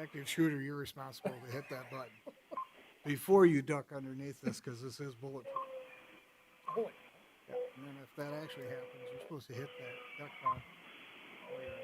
Active shooter, you're responsible to hit that button before you duck underneath this, because this is bulletproof. Holy. Yeah. And then if that actually happens, you're supposed to hit that duck button while you're outside.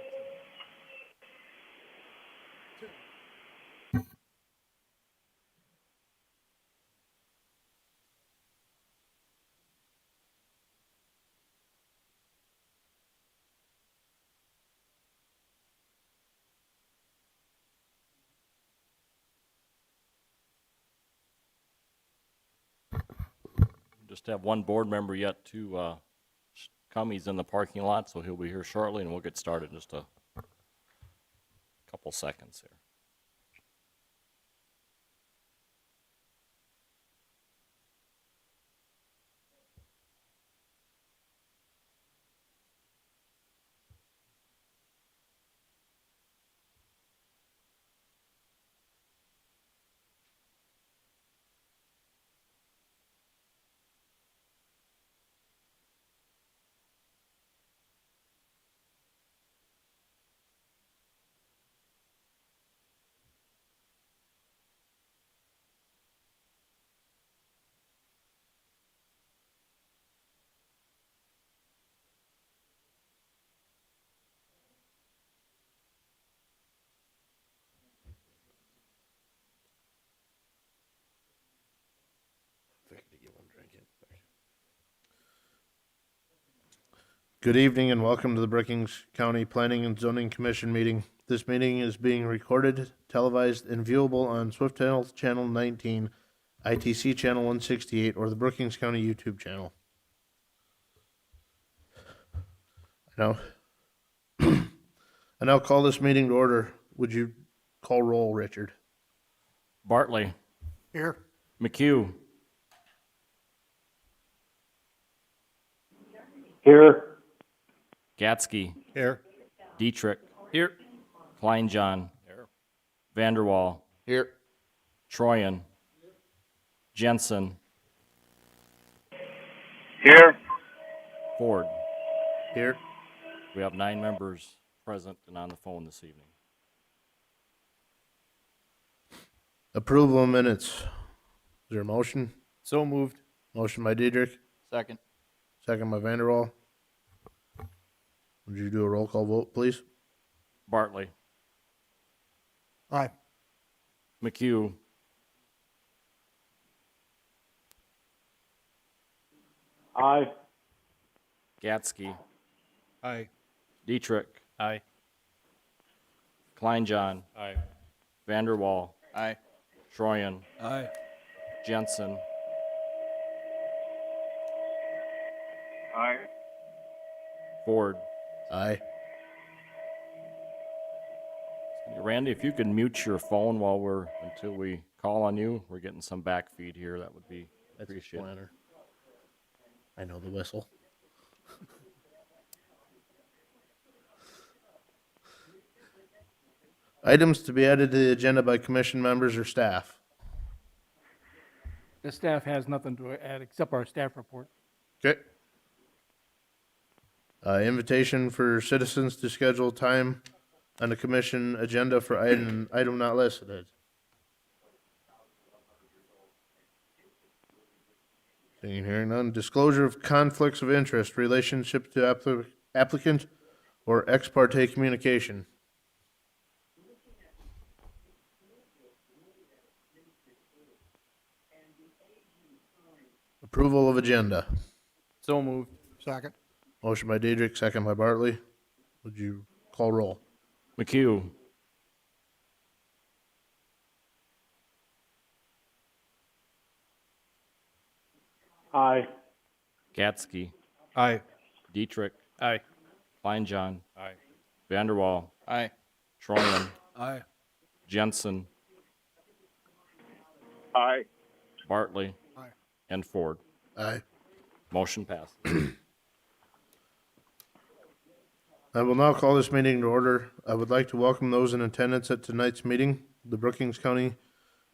Just have one board member yet to come. He's in the parking lot, so he'll be here shortly, and we'll get started in just a couple seconds here. Good evening and welcome to the Brookings County Planning and Zoning Commission meeting. This meeting is being recorded, televised, and viewable on Swiftel Channel 19, ITC Channel 168, or the Brookings County YouTube channel. I now call this meeting to order. Would you call roll, Richard? Bartley. Here. McHugh. Here. Gatsky. Here. Dietrich. Here. Kleinjohn. Here. Vanderwall. Here. Troyan. Jensen. Here. Ford. Here. We have 9 members present and on the phone this evening. Approval of minutes. Is there a motion? So moved. Motion by Dietrich, Second. second by Vanderwall. Would you do a roll call vote, please? Bartley. Aye. McHugh. Aye. Gatsky. Aye. Dietrich. Aye. Kleinjohn. Aye. Vanderwall. Aye. Troyan. Aye. Jensen. Aye. Ford. Aye. Randy, if you could mute your phone until we call on you, we're getting some back feed here. That would be That's appreciated. planner. I know the whistle. Items to be added to the agenda by commission members or staff. The staff has nothing to add except our staff report. Okay. Invitation for citizens to schedule time on the commission agenda for item not listed. Seeing hearing none. Disclosure of conflicts of interest, relationship to applicant or ex parte communication. Approval of agenda. So moved. Second. Motion by Diedrich, second by Bartley. Would you call roll? McHugh. Aye. Gatsky. Aye. Dietrich. Aye. Kleinjohn. Aye. Vanderwall. Aye. Troyan. Aye. Jensen. Aye. Bartley. Aye. And Ford. Aye. Motion passed. I will now call this meeting to order. I would like to welcome those in attendance at tonight's meeting. The Brookings County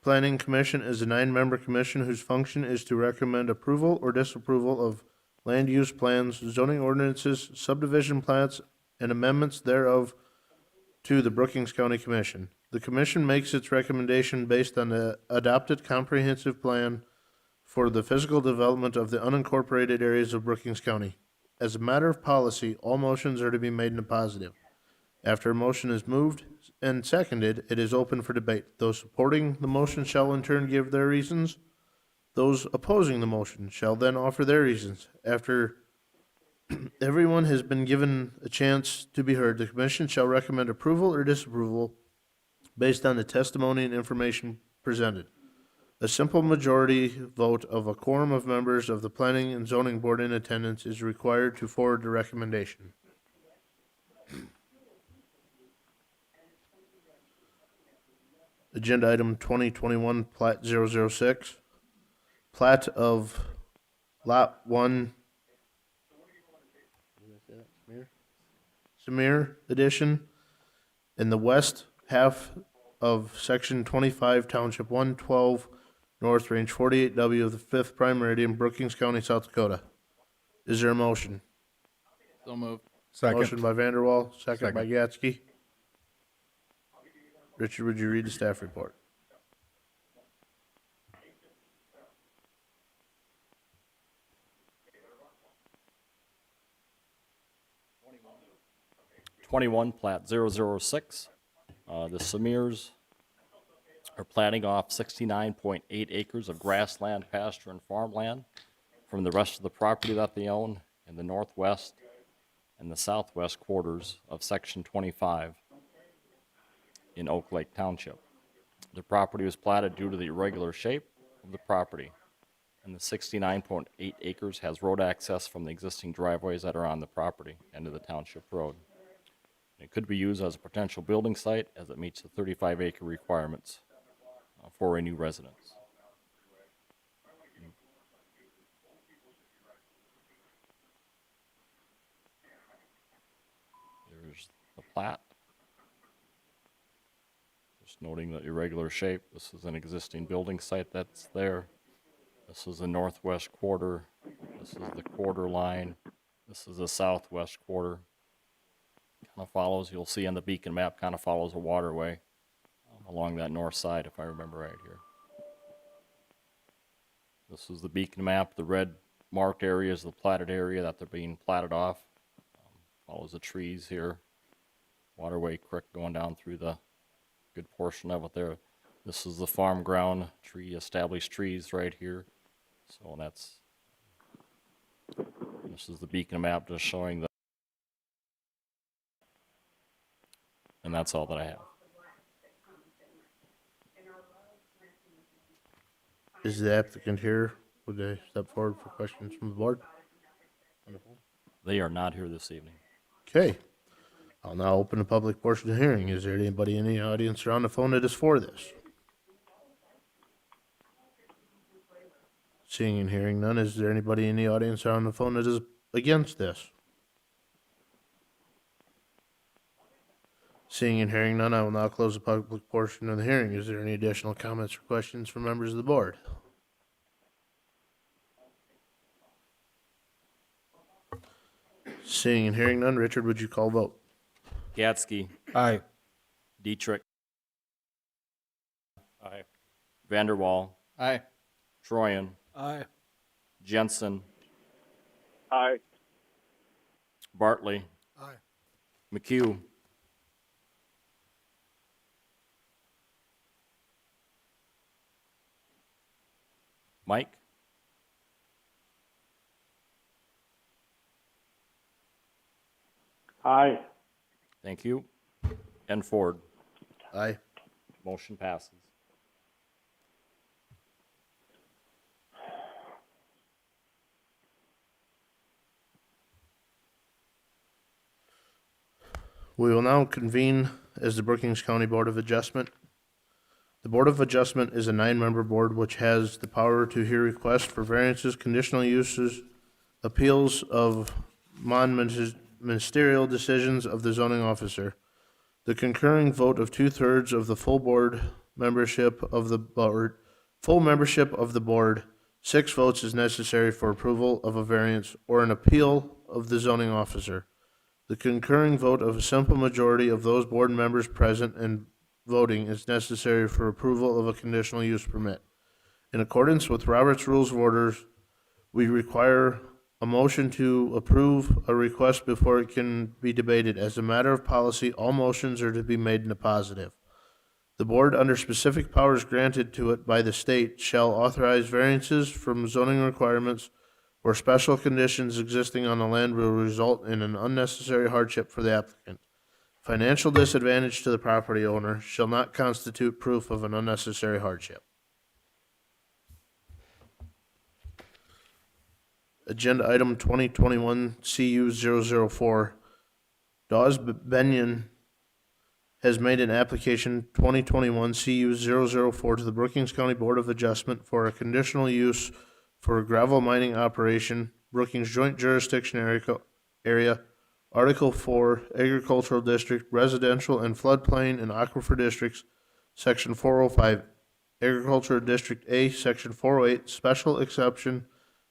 Planning Commission is a 9-member commission whose function is to recommend approval or disapproval of land use plans, zoning ordinances, subdivision plats, and amendments thereof to the Brookings County Commission. The commission makes its recommendation based on the adopted comprehensive plan for the physical development of the unincorporated areas of Brookings County. As a matter of policy, all motions are to be made in the positive. After a motion is moved and seconded, it is open for debate. Those supporting the motion shall in turn give their reasons. Those opposing the motion shall then offer their reasons. After everyone has been given a chance to be heard, the commission shall recommend approval or disapproval based on the testimony and information presented. A simple majority vote of a quorum of members of the Planning and Zoning Board in attendance is required to forward the recommendation. Agenda item 2021, Plat 006, plat of Lot 1, Samir Edition, in the west half of Section 25, Township 112, North Range 48W of the 5th Prime Meridian, Brookings County, South Dakota. Is there a motion? So moved. Motion by Vanderwall, second by Gatsky. Richard, would you read the staff report? Plat 006. The Samirs are planting off 69.8 acres of grassland, pasture, and farmland from the rest of the property that they own in the northwest and the southwest quarters of Section 25 in Oak Lake Township. The property was platted due to the irregular shape of the property, and the 69.8 acres has road access from the existing driveways that are on the property and to the township road. It could be used as a potential building site as it meets the 35-acre requirements for a new residence. There's the plat. Just noting the irregular shape. This is an existing building site that's there. This is the northwest quarter. This is the quarter line. This is the southwest quarter. Kind of follows, you'll see on the beacon map, kind of follows a waterway along that north side, if I remember right here. This is the beacon map. The red marked area is the platted area that they're being platted off. Follows the trees here. Waterway creek going down through the good portion of it there. This is the farm ground tree, established trees right here. So this is the beacon map just showing the, and that's all that I have. Is the applicant here? Would they step forward for questions from the board? They are not here this evening. Okay. I'll now open the public portion of the hearing. Is there anybody in the audience or on the phone that is for this? Seeing and hearing none, is there anybody in the audience or on the phone that is against this? Seeing and hearing none, I will now close the public portion of the hearing. Is there any additional comments or questions from members of the board? Seeing and hearing none, Richard, would you call vote? Gatsky. Aye. Dietrich. Aye. Vanderwall. Aye. Troyan. Aye. Jensen. Aye. Bartley. Aye. McHugh. Mike. Aye. Thank you. And Ford. Aye. Motion passes. We will now convene as the Brookings County Board of Adjustment. The Board of Adjustment is a 9-member board which has the power to hear requests for variances, conditional uses, appeals of ministerial decisions of the zoning officer. The concurring vote of 2/3 of the full membership of the board, 6 votes is necessary for approval of a variance or an appeal of the zoning officer. The concurring vote of a simple majority of those board members present and voting is necessary for approval of a conditional use permit. In accordance with Robert's Rules of Orders, we require a motion to approve a request before it can be debated. As a matter of policy, all motions are to be made in the positive. The board, under specific powers granted to it by the state, shall authorize variances from zoning requirements where special conditions existing on the land will result in an unnecessary hardship for the applicant. Financial disadvantage to the property owner shall not constitute proof of an unnecessary hardship. Agenda item 2021 CU 004. Dawes Benyon has made an application 2021 CU 004 to the Brookings County Board of Adjustment for a conditional use for a gravel mining operation, Brookings Joint Jurisdiction Area, Article 4, Agricultural District, Residential and Floodplain and Aquifer Districts, Section 405, Agricultural District A, Section 408, Special Exception,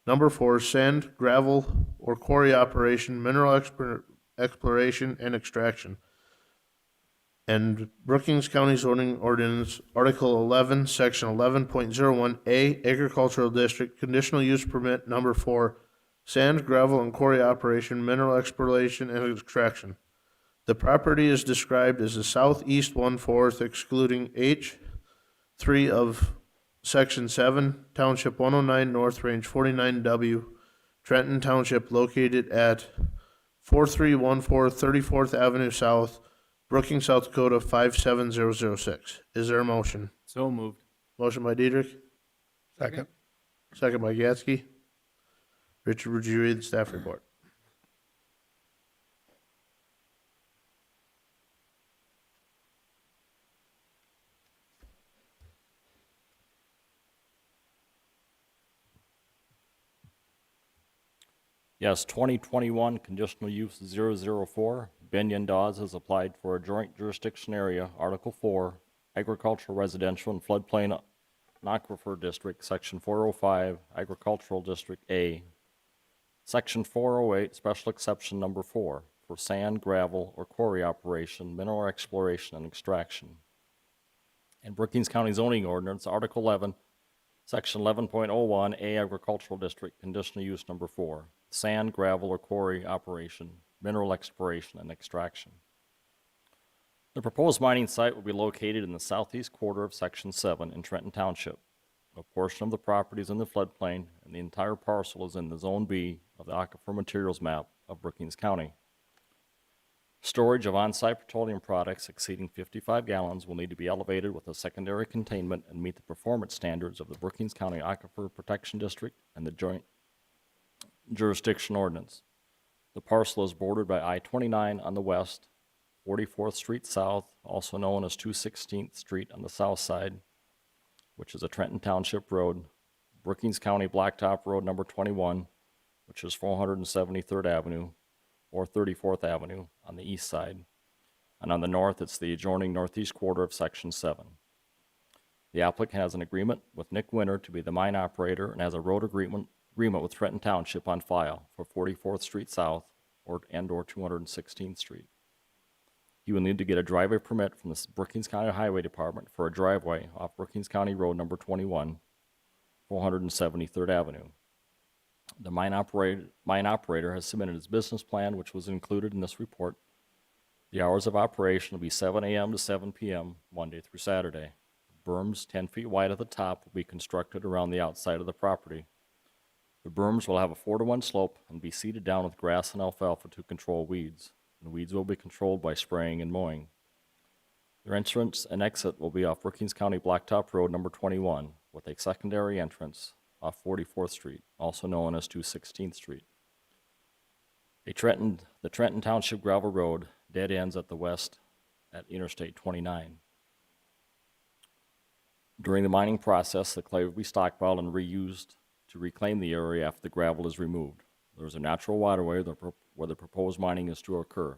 Number 4, Sand, Gravel, or Quarry Operation, Mineral Exploration and Extraction. And Brookings County Zoning Ordinance, Article 11, Section 11.01A, Agricultural District, Conditional Use Permit Number 4, Sand, Gravel, and Quarry Operation, Mineral Exploration and Extraction. The property is described as the southeast 1/4, excluding H3 of Section 7, Township 109 North, Range 49W, Trenton Township, located at 4314 34th Avenue South, Brookings, South Dakota 57006. Is there a motion? So moved. Motion by Diedrich, Second. second by Gatsky. Richard, would you read the staff report? Yes, 2021 Conditional Use 004, Benyon Dawes has applied for a joint jurisdiction area, Article 4, Agricultural, Residential, and Floodplain Aquifer District, Section 405, Agricultural District A, Section 408, Special Exception Number 4, for sand, gravel, or quarry operation, mineral exploration, and extraction. And Brookings County Zoning Ordinance, Article 11, Section 11.01A, Agricultural District, Conditional Use Number 4, sand, gravel, or quarry operation, mineral exploration, and extraction. The proposed mining site will be located in the southeast quarter of Section 7 in Trenton Township. A portion of the property is in the floodplain, and the entire parcel is in the Zone B of the Aquifer Materials Map of Brookings County. Storage of on-site petroleum products exceeding 55 gallons will need to be elevated with a secondary containment and meet the performance standards of the Brookings County Aquifer Protection District and the Joint Jurisdiction Ordinance. The parcel is bordered by I-29 on the west, 44th Street South, also known as 216th Street on the south side, which is a Trenton Township road, Brookings County Blacktop Road number 21, which is 473rd Avenue, or 34th Avenue on the east side, and on the north it's the adjoining northeast quarter of Section 7. The applicant has an agreement with Nick Winter to be the mine operator and has a road agreement with Trenton Township on file for 44th Street South or 216th Street. He will need to get a driveway permit from the Brookings County Highway Department for a driveway off Brookings County Road number 21, 473rd Avenue. The mine operator has submitted his business plan, which was included in this report. The hours of operation will be 7 a.m. to 7 p.m., Monday through Saturday. Berms 10 feet wide at the top will be constructed around the outside of the property. The berms will have a 4-to-1 slope and be seeded down with grass and alfalfa to control weeds. The weeds will be controlled by spraying and mowing. Their entrance and exit will be off Brookings County Blacktop Road number 21, with a secondary entrance off 44th Street, also known as 216th Street. The Trenton Township Gravel Road dead ends at the west at Interstate 29. During the mining process, the clay will be stockpiled and reused to reclaim the area after the gravel is removed. There is a natural waterway where the proposed mining is to occur.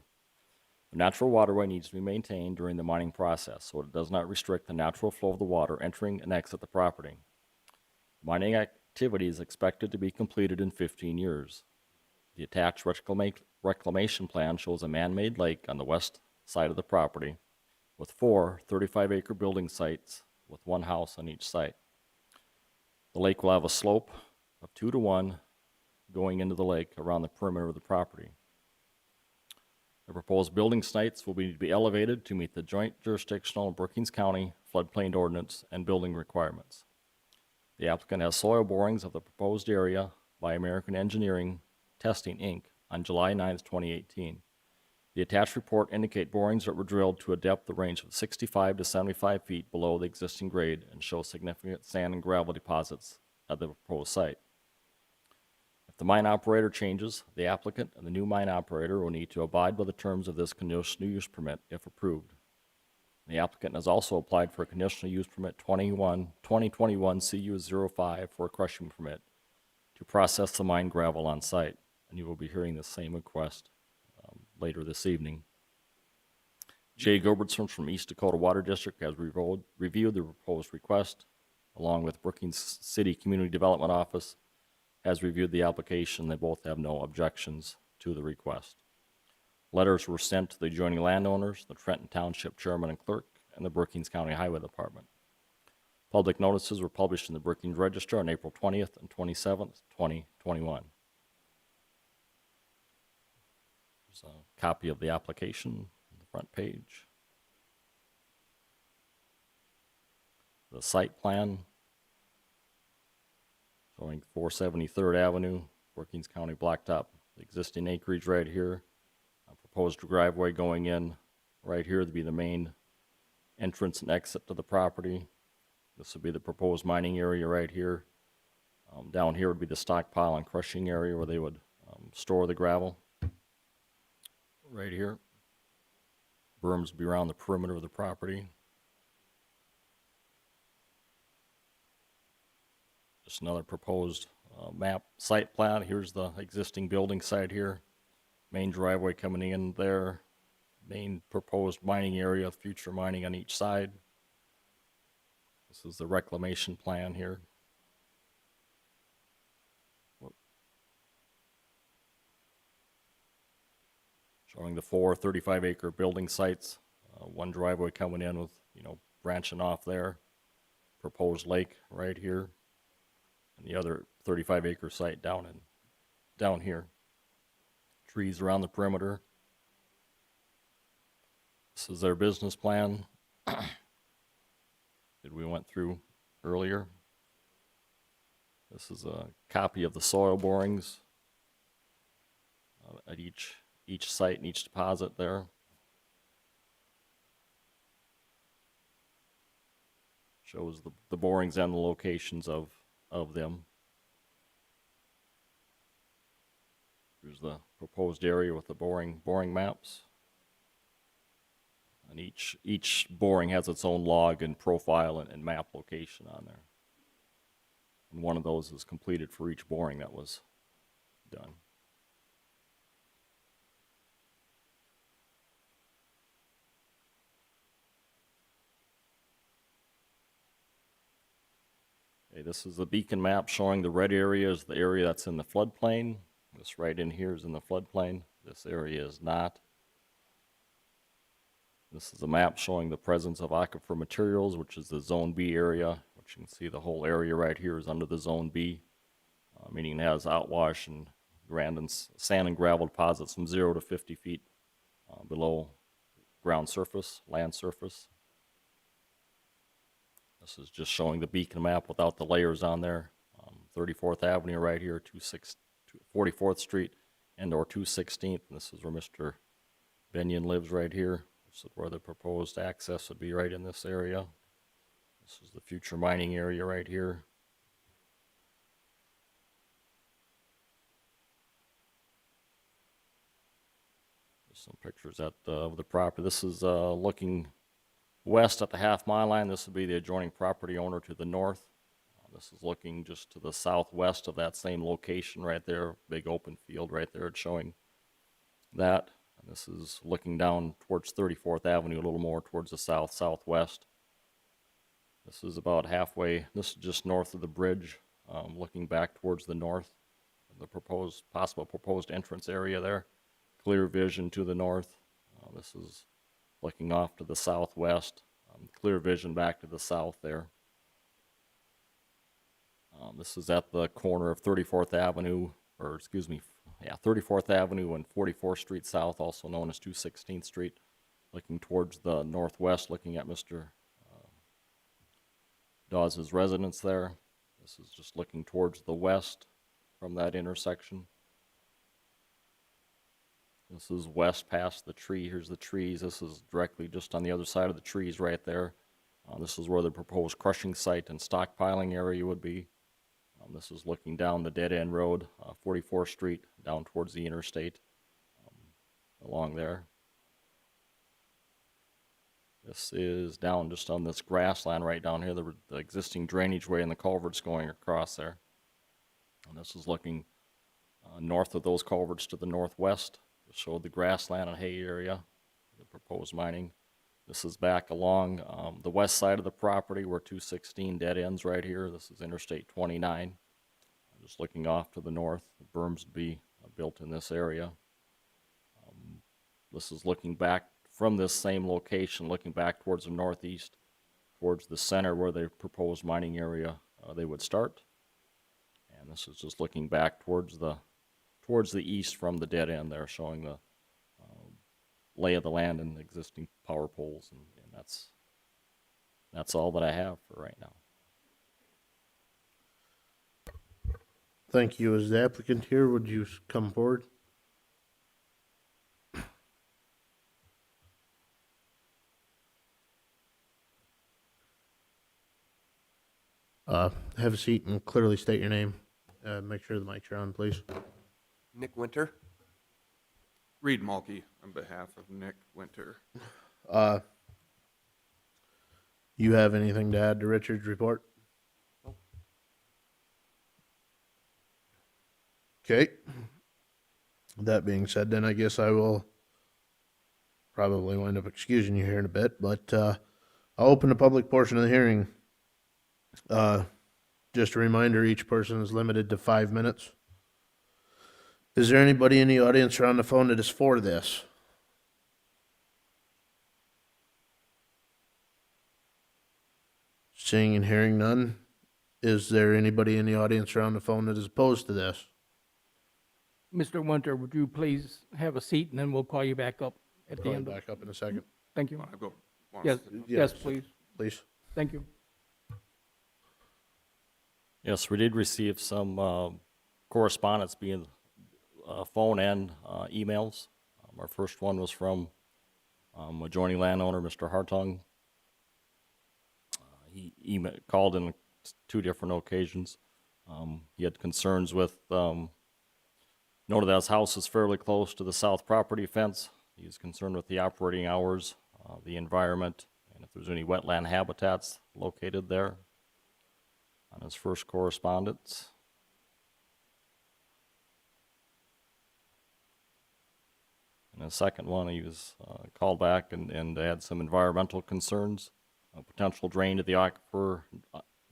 The natural waterway needs to be maintained during the mining process so it does not restrict the natural flow of the water entering and exit the property. Mining activity is expected to be completed in 15 years. The attached reclamation plan shows a man-made lake on the west side of the property with 4 35-acre building sites with 1 house on each site. The lake will have a slope of 2 to 1 going into the lake around the perimeter of the property. The proposed building sites will be elevated to meet the joint jurisdictional Brookings County floodplain ordinance and building requirements. The applicant has soil borings of the proposed area by American Engineering Testing, Inc. on July 9, 2018. The attached report indicate borings that were drilled to a depth of range of 65 to 75 feet below the existing grade and show significant sand and gravel deposits at the proposed site. If the mine operator changes, the applicant and the new mine operator will need to abide by the terms of this conditional use permit if approved. The applicant has also applied for a conditional use permit 2021 CU05 for a crushing permit to process the mine gravel on site, and you will be hearing the same request later this evening. Jay Gilbertson from East Dakota Water District has reviewed the proposed request, along with Brookings City Community Development Office has reviewed the application. They both have no objections to the request. Letters were sent to the adjoining landowners, the Trenton Township Chairman and Clerk, and the Brookings County Highway Department. Public notices were published in the Brookings Register on April 20th and 27th, 2021. There's a copy of the application on the front page. The site plan showing 473rd Avenue, Brookings County Blacktop, the existing acreage right here. A proposed driveway going in right here to be the main entrance and exit to the property. This would be the proposed mining area right here. Down here would be the stockpile and crushing area where they would store the gravel. Right here. Berms would be around the perimeter of the property. Just another proposed map site plan. Here's the existing building site here. Main driveway coming in there. Main proposed mining area, future mining on each side. This is the reclamation plan here. Showing the 4 35-acre building sites. One driveway coming in with, branching off there. Proposed lake right here. And the other 35-acre site down here. Trees around the perimeter. This is their business plan that we went through earlier. This is a copy of the soil borings at each site and each deposit there. Shows the borings and the locations of them. Here's the proposed area with the boring maps. And each boring has its own log and profile and map location on there. And one of those is completed for each boring that was done. Okay, this is the beacon map showing the red area is the area that's in the floodplain. This right in here is in the floodplain. This area is not. This is a map showing the presence of aquifer materials, which is the Zone B area, which you can see the whole area right here is under the Zone B, meaning it has outwash and sand and gravel deposits from 0 to 50 feet below ground surface, land surface. This is just showing the beacon map without the layers on there. 34th Avenue right here, 44th Street and or 216th. And this is where Mr. Benyon lives right here. This is where the proposed access would be right in this area. This is the future mining area right here. There's some pictures of the property. This is looking west at the half-mile line. This would be the adjoining property owner to the north. This is looking just to the southwest of that same location right there, big open field right there. It's showing that. And this is looking down towards 34th Avenue, a little more towards the southwest. This is about halfway. This is just north of the bridge, looking back towards the north. The possible proposed entrance area there. Clear vision to the north. This is looking off to the southwest. Clear vision back to the south there. This is at the corner of 34th Avenue, or excuse me, 34th Avenue and 44th Street South, also known as 216th Street, looking towards the northwest, looking at Mr. Dawes' residence there. This is just looking towards the west from that intersection. This is west past the tree. Here's the trees. This is directly just on the other side of the trees right there. This is where the proposed crushing site and stockpiling area would be. This is looking down the dead-end road, 44th Street, down towards the interstate, along there. This is down just on this grassland right down here, the existing drainage way and the culverts going across there. And this is looking north of those culverts to the northwest. Just showed the grassland and hay area, the proposed mining. This is back along the west side of the property where 216 dead ends right here. This is Interstate 29. Just looking off to the north, the berms would be built in this area. This is looking back from this same location, looking back towards the northeast, towards the center where the proposed mining area they would start. And this is just looking back towards the east from the dead end there, showing the lay of the land and the existing power poles, and that's all that I have for right now. Thank you. As the applicant here, would you come forward? Have a seat and clearly state your name. Make sure the mics are on, please. Nick Winter. Reed Mulkey on behalf of Nick Winter. You have anything to add to Richard's report? Okay. That being said, then I guess I will probably wind up excusing you here in a bit, but I'll open the public portion of the hearing. Just a reminder, each person is limited to 5 minutes. Is there anybody in the audience or on the phone that is for this? Seeing and hearing none, is there anybody in the audience or on the phone that is opposed to this? Mr. Winter, would you please have a seat, and then we'll call you back up at the Call you end. back up in a second, Thank you. Wanna go? Yes, yes, please. please. Thank you. Yes, we did receive some correspondence, being phone and emails. Our first one was from adjoining landowner, Mr. Hartung. He called in 2 different occasions. He had concerns with, noted that his house is fairly close to the south property fence. He's concerned with the operating hours, the environment, and if there's any wetland habitats located there. On his first correspondence. And the second one, he was called back and had some environmental concerns, a potential drain to the aquifer,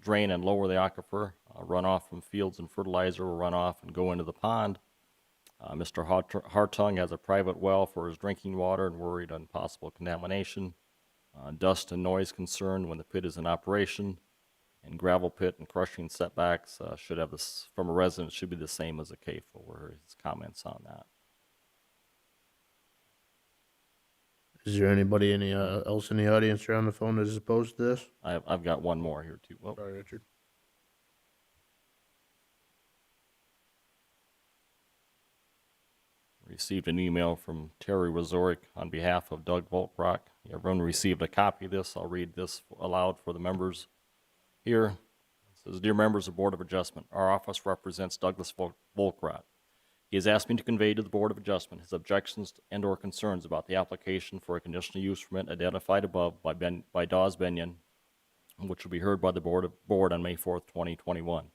drain and lower the aquifer, runoff from fields and fertilizer will run off and go into the pond. Mr. Hartung has a private well for his drinking water and worried on possible contamination. Dust and noise concern when the pit is in operation. And gravel pit and crushing setbacks should have this, from a resident, should be the same as a CAFO, were his comments on that. Is there anybody else in the audience or on the phone that is opposed to this? I've got one more here too. Well, Sorry, Richard. received an email from Terry Wazorek on behalf of Doug Volkrock. Everyone received a copy of this. I'll read this aloud for the members here. It says, "Dear members of Board of Adjustment, our office represents Douglas Volkrock. He has asked me to convey to the Board of Adjustment his objections and or concerns about the application for a conditional use permit identified above by Dawes Benyon, which will be heard by the board on May 4th, 2021.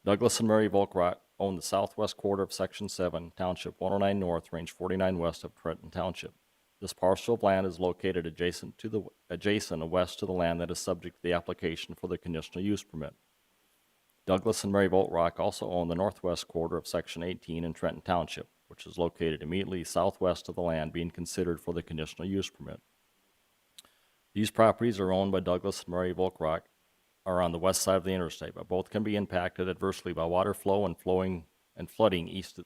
Douglas and Mary Volkrock own the southwest quarter of Section 7, Township 109 North, Range 49 west of Trenton Township. This parcel of land is located adjacent and west to the land that is subject to the application for the conditional use permit. Douglas and Mary Volkrock also own the northwest quarter of Section 18 in Trenton Township, which is located immediately southwest of the land being considered for the conditional use permit. These properties are owned by Douglas and Murray Volkrock, are on the west side of the interstate, but both can be impacted adversely by water flow and flooding east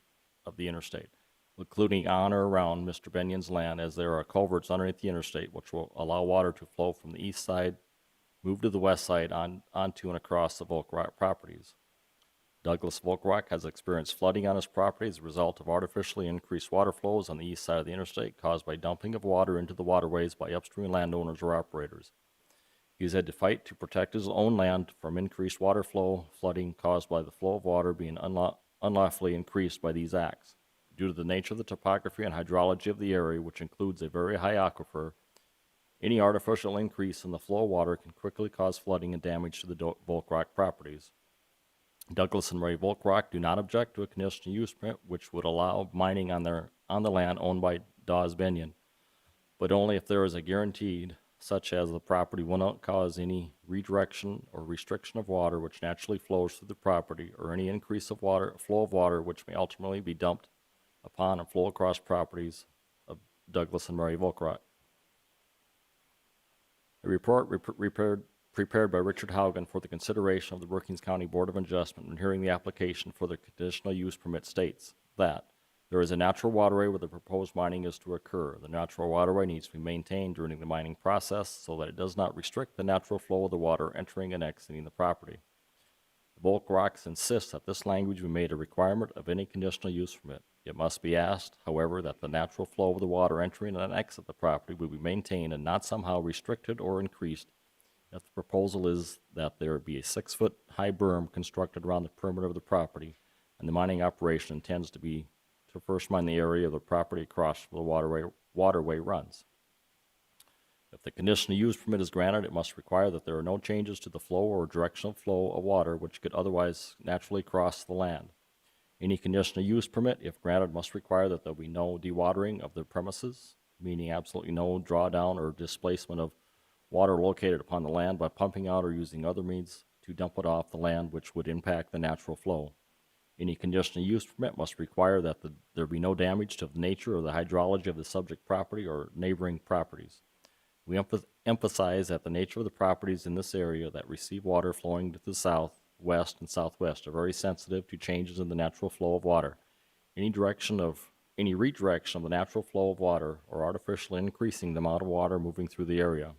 of the interstate, including on or around Mr. Benyon's land, as there are culverts underneath the interstate which will allow water to flow from the east side, move to the west side onto and across the Volkrock properties. Douglas Volkrock has experienced flooding on his property as a result of artificially increased water flows on the east side of the interstate caused by dumping of water into the waterways by upstream landowners or operators. He has had to fight to protect his own land from increased water flow, flooding caused by the flow of water being unlawfully increased by these acts. Due to the nature of the topography and hydrology of the area, which includes a very high aquifer, any artificial increase in the flow of water can quickly cause flooding and damage to the Volkrock properties. Douglas and Ray Volkrock do not object to a conditional use permit which would allow mining on the land owned by Dawes Benyon, but only if there is a guaranteed, such as the property will not cause any redirection or restriction of water which naturally flows through the property, or any increase of flow of water which may ultimately be dumped upon and flow across properties of Douglas and Murray Volkrock. A report prepared by Richard Haugen for the consideration of the Brookings County Board of Adjustment when hearing the application for the conditional use permit states that there is a natural waterway where the proposed mining is to occur. The natural waterway needs to be maintained during the mining process so that it does not restrict the natural flow of the water entering and exiting the property. The Volkrocks insist that this language be made a requirement of any conditional use permit. It must be asked, however, that the natural flow of the water entering and exit the property will be maintained and not somehow restricted or increased if the proposal is that there be a 6-foot high berm constructed around the perimeter of the property and the mining operation intends to first mine the area of the property across the waterway runs. If the conditional use permit is granted, it must require that there are no changes to the flow or directional flow of water which could otherwise naturally cross the land. Any conditional use permit, if granted, must require that there be no dewatering of the premises, meaning absolutely no drawdown or displacement of water located upon the land by pumping out or using other means to dump it off the land which would impact the natural flow. Any conditional use permit must require that there be no damage to the nature or the hydrology of the subject property or neighboring properties. We emphasize that the nature of the properties in this area that receive water flowing to the south, west, and southwest are very sensitive to changes in the natural flow of water. Any redirection of the natural flow of water or artificially increasing the amount of water moving through the area.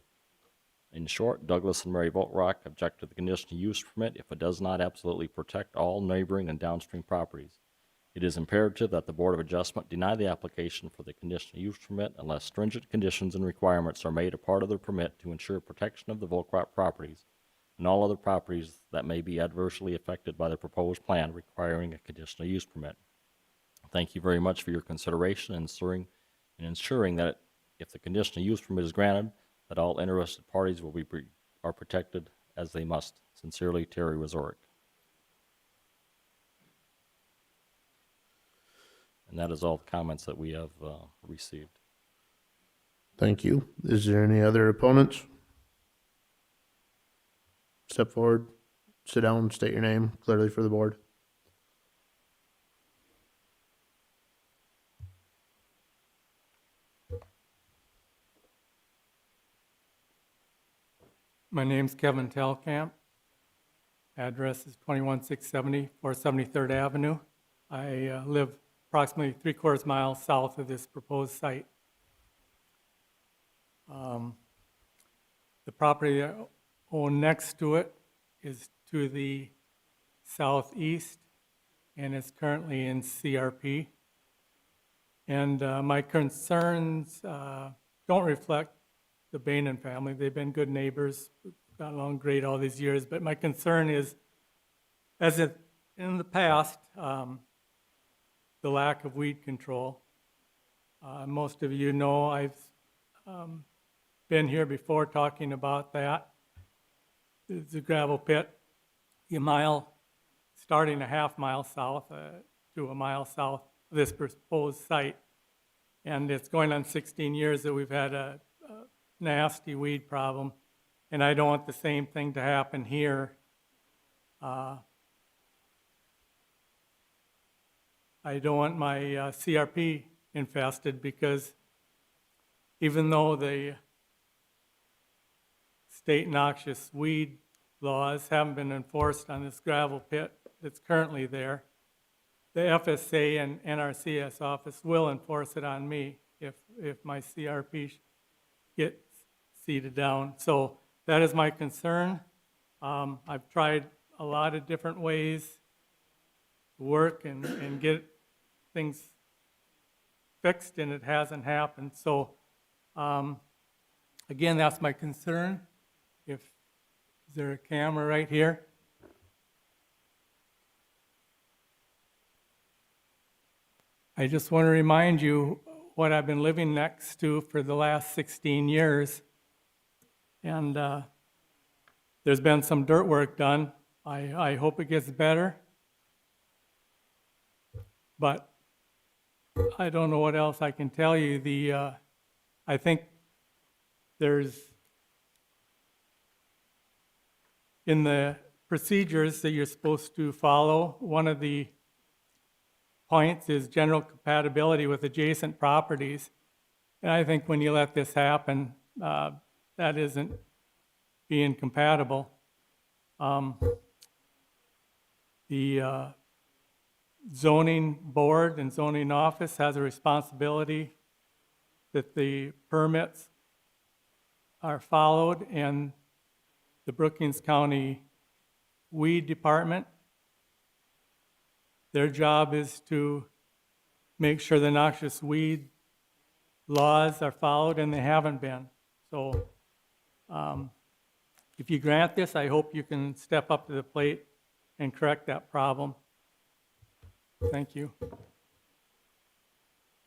In short, Douglas and Murray Volkrock object to the conditional use permit if it does not absolutely protect all neighboring and downstream properties. It is imperative that the Board of Adjustment deny the application for the conditional use permit unless stringent conditions and requirements are made a part of the permit to ensure protection of the Volkrock properties and all other properties that may be adversely affected by the proposed plan requiring a conditional use permit. Thank you very much for your consideration and ensuring that if the conditional use permit is granted, that all interested parties are protected as they must. Sincerely, Terry Wazorek. And that is all the comments that we have received. Thank you. Is there any other opponents? Step forward, sit down, state your name clearly for the board. My name's Kevin Telkamp. Address is 21670 473rd Avenue. I live approximately 3/4 miles south of this proposed site. The property I own next to it is to the southeast, and it's currently in CRP. And my concerns don't reflect the Bainan family. They've been good neighbors, got along great all these years. But my concern is, as in the past, the lack of weed control. Most of you know I've been here before talking about that. It's a gravel pit, starting a half mile south to a mile south of this proposed site. And it's going on 16 years that we've had a nasty weed problem, and I don't want the same thing to happen here. I don't want my CRP infested, because even though the state noxious weed laws haven't been enforced on this gravel pit that's currently there. The FSA and NRCS office will enforce it on me if my CRP gets seeded down. So that is my concern. I've tried a lot of different ways to work and get things fixed, and it hasn't happened. So, again, that's my concern. Is there a camera right here? I just want to remind you what I've been living next to for the last 16 years. And there's been some dirt work done. I hope it gets better. But I don't know what else I can tell you. I think there's, in the procedures that you're supposed to follow, one of the points is general compatibility with adjacent properties. And I think when you let this happen, that isn't being compatible. The zoning board and zoning office has a responsibility that the permits are followed, and the Brookings County Weed Department, their job is to make sure the noxious weed laws are followed, and they haven't been. So if you grant this, I hope you can step up to the plate and correct that problem. Thank you.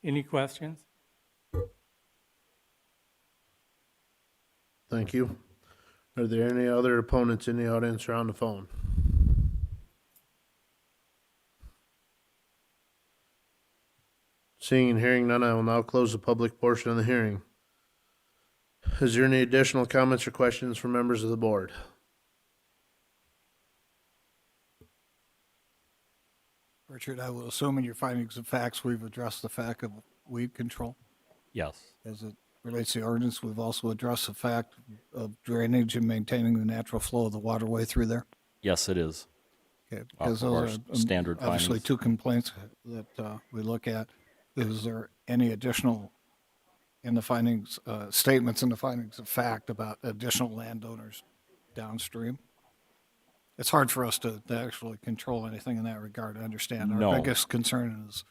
Any questions? Thank you. Are there any other opponents in the audience or on the phone? Seeing and hearing none, I will now close the public portion of the hearing. Is there any additional comments or questions from members of the board? Richard, I will assume in your findings of facts, we've addressed the fact of weed control. Yes. As it relates to the ordinance, we've also addressed the fact of drainage and maintaining the natural flow of the waterway through there. Yes, it is. Okay, Off because of our those are standard obviously findings. two complaints that we look at. Is there any additional in the findings, statements in the findings of fact about additional landowners downstream? It's hard for us to actually control anything in that regard. I understand. Our No. biggest concern is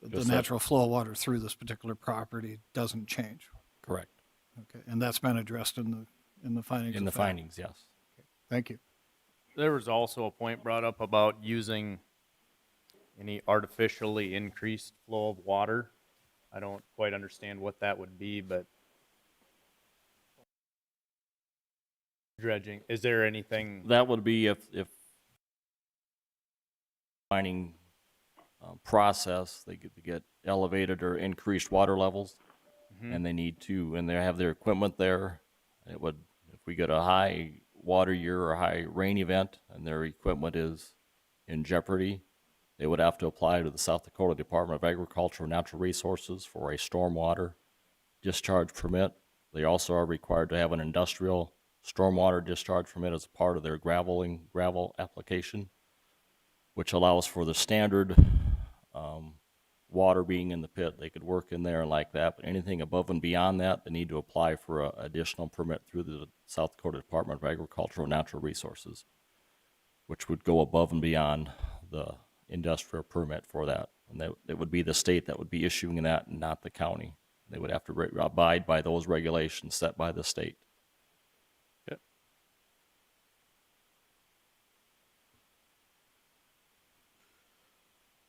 the Just that- natural flow of water through this particular property doesn't change. Correct. Okay, and that's been addressed in the findings. In the of fact. findings, yes. Thank you. There was also a point brought up about using any artificially increased flow of water. I don't quite understand what that would be, but dredging, is there anything? That would be if mining process, they get elevated or increased water levels, and they need to, and they have their equipment there. It would, if we get a high water year or high rain event and their equipment is in jeopardy, they would have to apply to the South Dakota Department of Agriculture and Natural Resources for a stormwater discharge permit. They also are required to have an industrial stormwater discharge permit as a part of their gravel application, which allows for the standard water being in the pit. They could work in there like that, but anything above and beyond that, they need to apply for an additional permit through the South Dakota Department of Agriculture and Natural Resources, which would go above and beyond the industrial permit for that. And it would be the state that would be issuing that, not the county. They would have to abide by those regulations set by the state.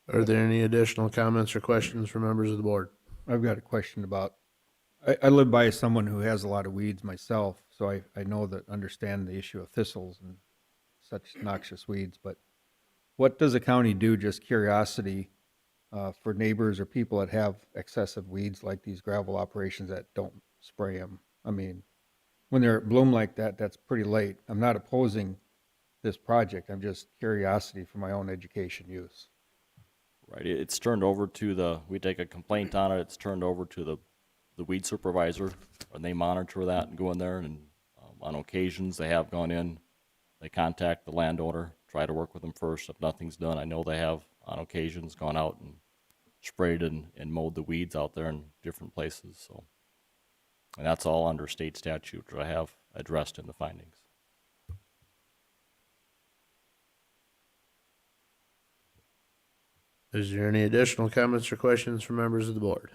Are there any additional comments or questions from members of the board? I've got a question about, I live by someone who has a lot of weeds myself, so I know that, understand the issue of thistles and such noxious weeds, but what does the county do, just curiosity, for neighbors or people that have excessive weeds like these gravel operations that don't spray them? I mean, when they're at bloom like that, that's pretty late. I'm not opposing this project, I'm just curiosity for my own education use. Right, it's turned over to we take a complaint on it, it's turned over to the weed supervisor, and they monitor that and go in there and On occasions, they have gone in, they contact the landowner, try to work with them first. If nothing's done, I know they have on occasions gone out and sprayed and mowed the weeds out there in different places, so. And that's all under state statute, which I have addressed in the findings. Is there any additional comments or questions from members of the board?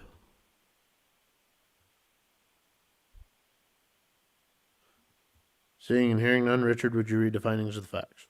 Seeing and hearing none, Richard, would you read the findings of the facts?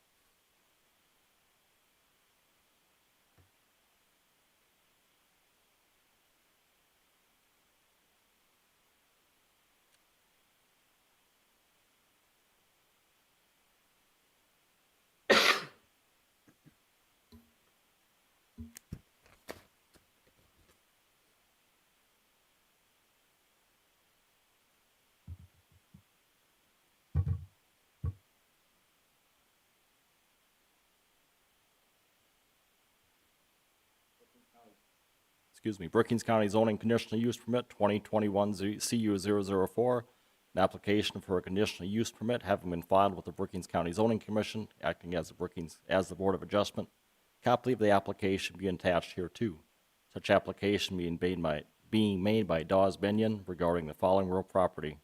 Brookings County Zoning Conditional Use Permit 2021 CU 004, an application for a conditional use permit having been filed with the Brookings County Zoning Commission, acting as the Board of Adjustment. Copy of the application be attached here too. Such application being made by Dawes Benyon regarding the following real property.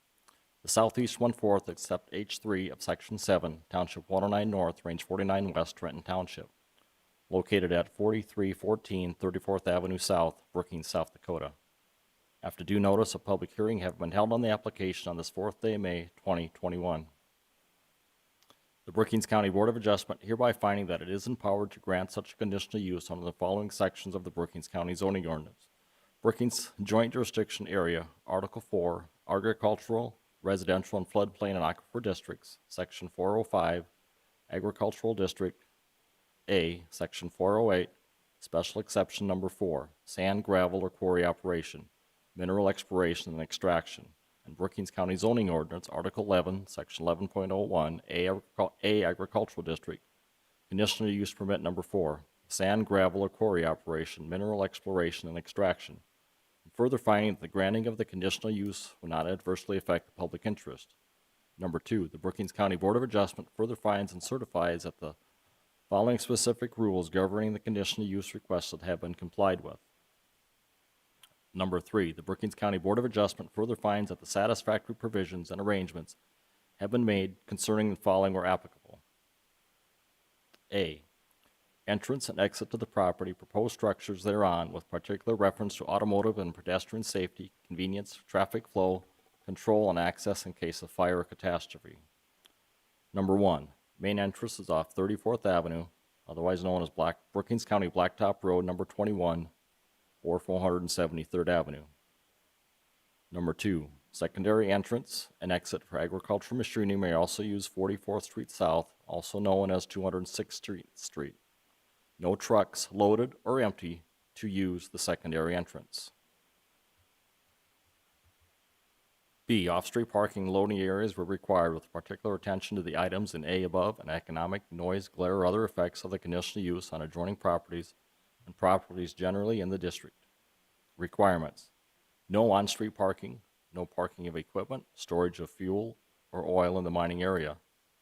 The southeast 1/4 except H3 of Section 7, Township 109 North, Range 49 West, Trenton Township. Located at 4314 34th Avenue South, Brookings, South Dakota. After due notice, a public hearing have been held on the application on this 4th day of May 2021. The Brookings County Board of Adjustment hereby finding that it is empowered to grant such a conditional use under the following sections of the Brookings County zoning ordinance. Brookings Joint Jurisdiction Area, Article 4, Agricultural, Residential, and Floodplain and Aquifer Districts, Section 405, Agricultural District, A, Section 408, Special Exception Number 4, Sand, Gravel, or Quarry Operation, Mineral Exploration and Extraction, and Brookings County Zoning Ordinance, Article 11, Section 11.01, A, Agricultural District, Conditional Use Permit Number 4, Sand, Gravel, or Quarry Operation, Mineral Exploration and Extraction, and further finding that the granting of the conditional use will not adversely affect the public interest. Number 2, the Brookings County Board of Adjustment further finds and certifies that the following specific rules governing the conditional use requested have been complied with. Number 3, the Brookings County Board of Adjustment further finds that the satisfactory provisions and arrangements have been made concerning the following where applicable. A, entrance and exit to the property, proposed structures thereon, with particular reference to automotive and pedestrian safety, convenience, traffic flow, control, and access in case of fire or catastrophe. Number 1, main entrance is off 34th Avenue, otherwise known as Brookings County Blacktop Road, number 21, or 473rd Avenue. Number 2, secondary entrance and exit for agricultural machinery may also use 44th Street South, also known as 206th Street. No trucks, loaded or empty, to use the secondary entrance. B, off-street parking and loading areas were required with particular attention to the items in A above and economic, noise, glare, or other effects of the conditional use on adjoining properties and properties generally in the district. Requirements: no on-street parking, no parking of equipment, storage of fuel or oil in the mining area,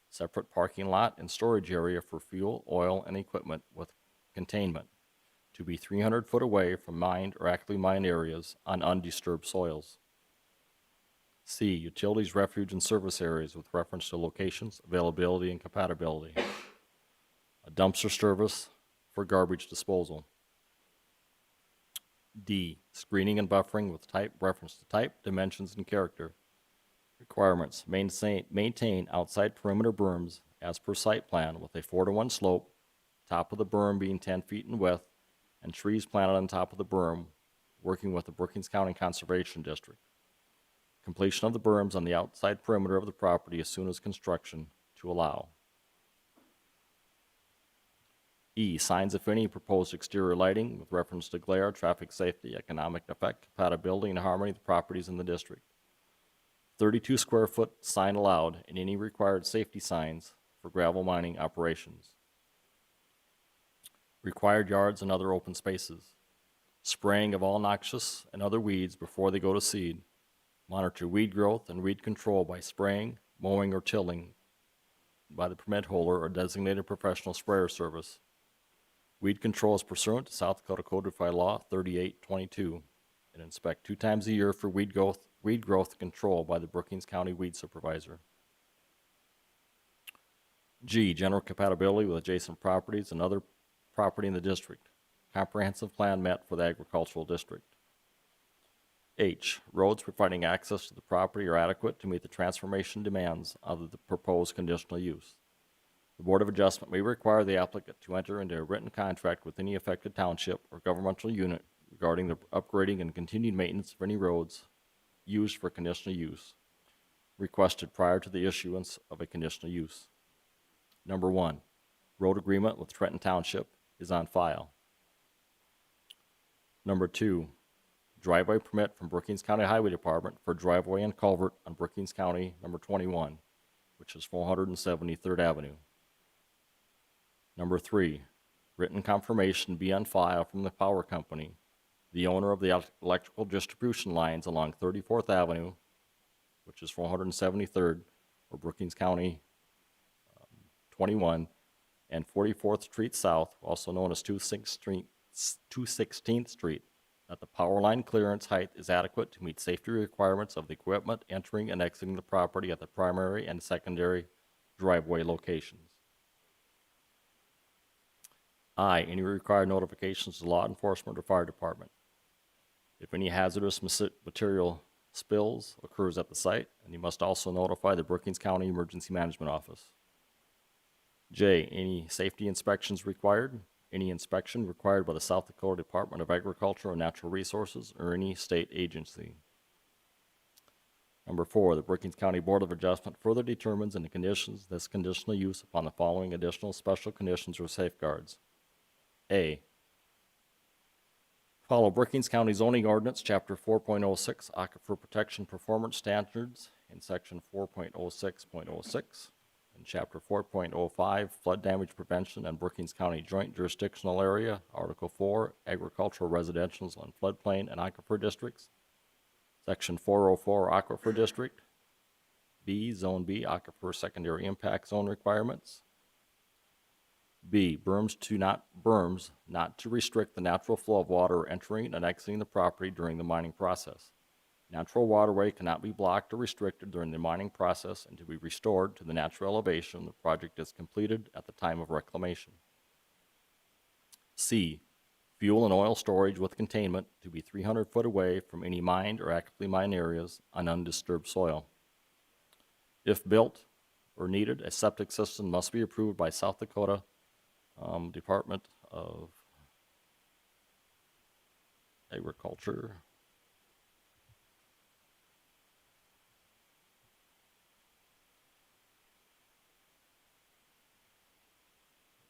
separate parking lot and storage area for fuel, oil, and equipment with containment, to be 300 foot away from mined or actively mined areas on undisturbed soils. C, utilities, refuge, and service areas with reference to locations, availability, and compatibility. A dumpster service for garbage disposal. D, screening and buffering with reference to type, dimensions, and character. Requirements: maintain outside perimeter berms as per site plan with a 4-to-1 slope, top of the berm being 10 feet in width, and trees planted on top of the berm, working with the Brookings County Conservation District. Completion of the berms on the outside perimeter of the property as soon as construction to allow. E, signs if any proposed exterior lighting with reference to glare, traffic safety, economic effect, compatibility, and harmony of the properties in the district. 32 square foot sign allowed and any required safety signs for gravel mining operations. Required yards and other open spaces. Spraying of all noxious and other weeds before they go to seed. Monitor weed growth and weed control by spraying, mowing, or tilling by the permit holder or designated professional sprayer service. Weed control is pursuant to South Dakota Codified Law 3822 and inspect 2 times a year for weed growth control by the Brookings County Weed Supervisor. G, general compatibility with adjacent properties and other property in the district. Comprehensive plan met for the agricultural district. H, roads providing access to the property are adequate to meet the transformation demands of the proposed conditional use. The Board of Adjustment may require the applicant to enter into a written contract with any affected township or governmental unit regarding the upgrading and continued maintenance of any roads used for conditional use, requested prior to the issuance of a conditional use. Number 1, road agreement with Trenton Township is on file. Number 2, driveway permit from Brookings County Highway Department for driveway and culvert on Brookings County number 21, which is 473rd Avenue. Number 3, written confirmation be on file from the power company, the owner of the electrical distribution lines along 34th Avenue, which is 473rd, or Brookings County 21, and 44th Street South, also known as 216th Street, that the power line clearance height is adequate to meet safety requirements of the equipment entering and exiting the property at the primary and secondary driveway locations. I, any required notifications to law enforcement or fire department. If any hazardous material spills occurs at the site, and you must also notify the Brookings County Emergency Management Office. J, any safety inspections required. Any inspection required by the South Dakota Department of Agriculture and Natural Resources or any state agency. Number 4, the Brookings County Board of Adjustment further determines in the conditions this conditional use upon the following additional special conditions or safeguards. A, follow Brookings County Zoning Ordinance, Chapter 4.06, Aquifer Protection Performance Standards in Section 4.06.06, and Chapter 4.05, Flood Damage Prevention and Brookings County Joint Jurisdictional Area, Article 4, Agricultural Residentials on Floodplain and Aquifer Districts, Section 404, Aquifer District, B, Zone B, Aquifer Secondary Impact Zone Requirements, B, berms not to restrict the natural flow of water entering and exiting the property during the mining process. Natural waterway cannot be blocked or restricted during the mining process and to be restored to the natural elevation the project is completed at the time of reclamation. C, fuel and oil storage with containment to be 300 foot away from any mined or actively mined areas on undisturbed soil. If built or needed, a septic system must be approved by South Dakota Department of Agriculture.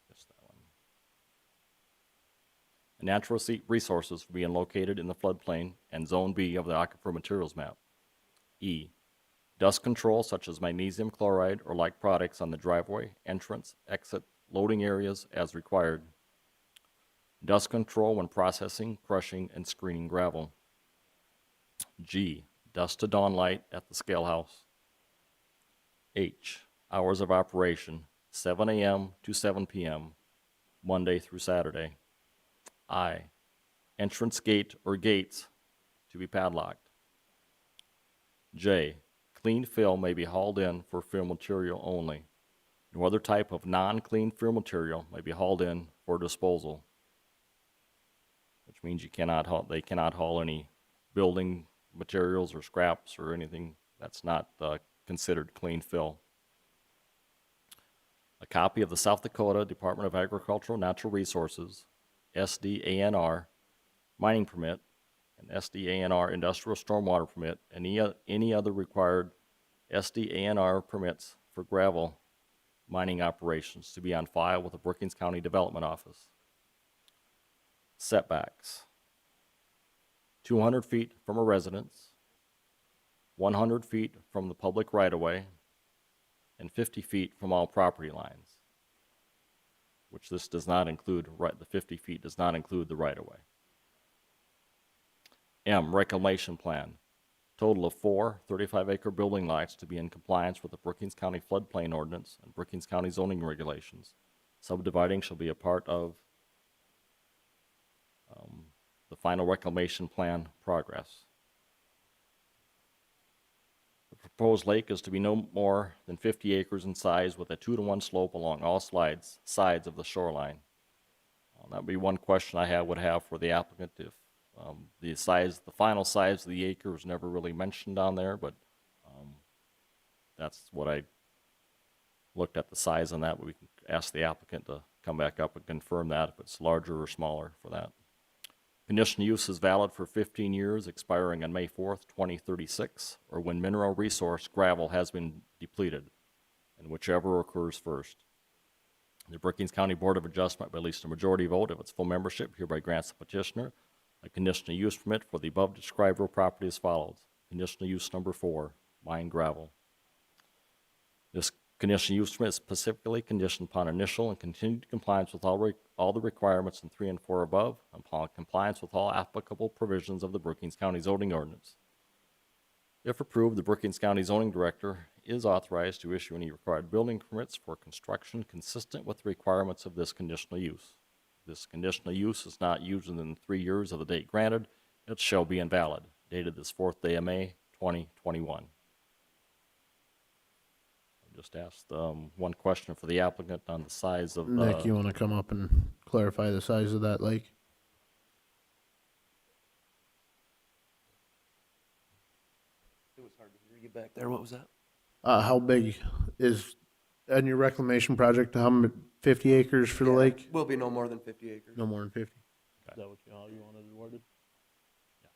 Missed that one. Natural resources being located in the floodplain and Zone B of the Aquifer Materials Map. E, dust control such as magnesium chloride or like products on the driveway, entrance, exit, loading areas as required. Dust control when processing, crushing, and screening gravel. G, dusk to dawn light at the scale house. H, hours of operation, 7 a.m. to 7 p.m., Monday through Saturday. I, entrance gate or gates to be padlocked. J, clean fill may be hauled in for fill material only. No other type of non-clean fill material may be hauled in for disposal, which means they cannot haul any building materials or scraps or anything that's not considered clean fill. A copy of the South Dakota Department of Agricultural and Natural Resources, SDANR, mining permit, and SDANR industrial stormwater permit, and any other required SDANR permits for gravel mining operations to be on file with the Brookings County Development Office. Setbacks: 200 feet from a residence, 100 feet from the public right-of-way, and 50 feet from all property lines, which this does not include, the 50 feet does not include the right-of-way. M, reclamation plan. Total of 4 35-acre building lots to be in compliance with the Brookings County floodplain ordinance and Brookings County zoning regulations. Subdividing shall be a part of the final reclamation plan progress. The proposed lake is to be no more than 50 acres in size with a 2-to-1 slope along all sides of the shoreline. That would be one question I would have for the applicant if the final size of the acre was never really mentioned down there, but that's what I looked at the size on that, but we can ask the applicant to come back up and confirm that if it's larger or smaller for that. Conditional use is valid for 15 years, expiring on May 4th, 2036, or when mineral resource gravel has been depleted, and whichever occurs first. The Brookings County Board of Adjustment, by at least a majority vote of its full membership, hereby grants the petitioner a conditional use permit for the above described real property as follows. Conditional use number 4, mine gravel. This conditional use permit is specifically conditioned upon initial and continued compliance with all the requirements in 3 and 4 above, and upon compliance with all applicable provisions of the Brookings County zoning ordinance. If approved, the Brookings County zoning director is authorized to issue any required building permits for construction consistent with the requirements of this conditional use. This conditional use is not used within 3 years of the date granted. It shall be invalid. Dated this 4th day of May, 2021. I just asked one question for the applicant on the size of Nick, you want to come up and clarify the size of that lake? It was hard to hear you back there. What was that? How big is, on your reclamation project, 50 acres for the lake? Will be no more than 50 acres. No more than 50. Is that how you wanted it worded? Yes.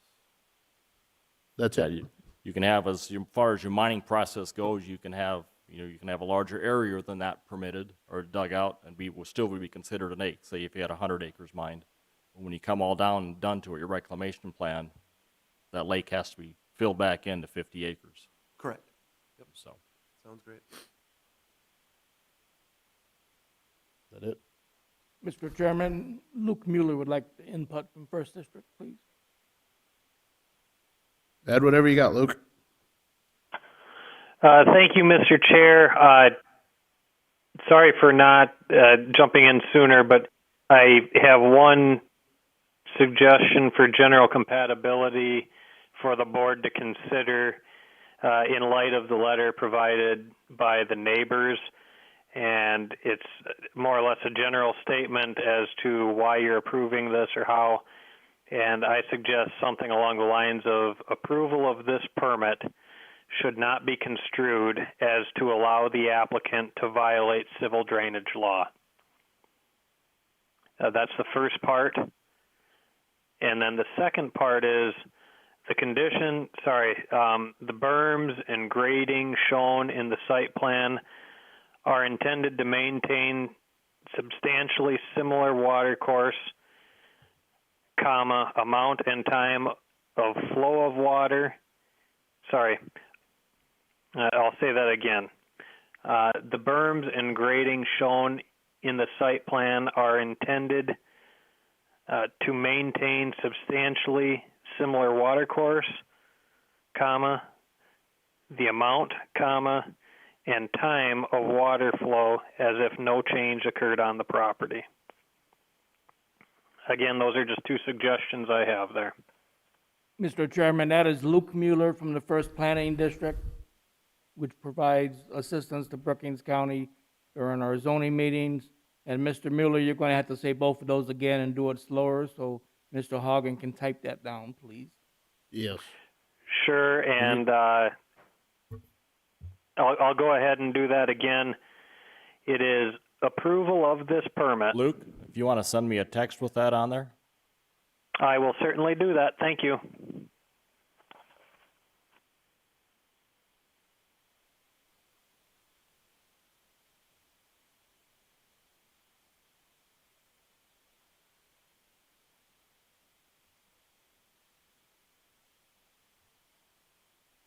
That's Yeah, it. you can have, as far as your mining process goes, you can have a larger area than that permitted or dug out and will still be considered a lake. Say if you had 100 acres mined. When you come all down and done to your reclamation plan, that lake has to be filled back into 50 acres. Correct. Yep. So, Sounds great. Is that it? Mr. Chairman, Luke Mueller would like the input from First District, please. Add whatever you got, Luke. Thank you, Mr. Chair. Sorry for not jumping in sooner, but I have one suggestion for general compatibility for the board to consider in light of the letter provided by the neighbors. And it's more or less a general statement as to why you're approving this or how. And I suggest something along the lines of approval of this permit should not be construed as to allow the applicant to violate civil drainage law. That's the first part. And then the second part is the the berms and grading shown in the site plan are intended to maintain substantially similar water course, amount and time of flow of water. I'll say that again. The berms and grading shown in the site plan are intended to maintain substantially similar water course, the amount, and time of water flow as if no change occurred on the property. Again, those are just two suggestions I have there. Mr. Chairman, that is Luke Mueller from the First Planning District, which provides assistance to Brookings County during our zoning meetings. And Mr. Mueller, you're going to have to say both of those again and do it slower, so Mr. Hagen can type that down, please. Yes. Sure, and I'll go ahead and do that again. It is approval of this permit. Luke, if you want to send me a text with that on there. I will certainly do that. Thank you.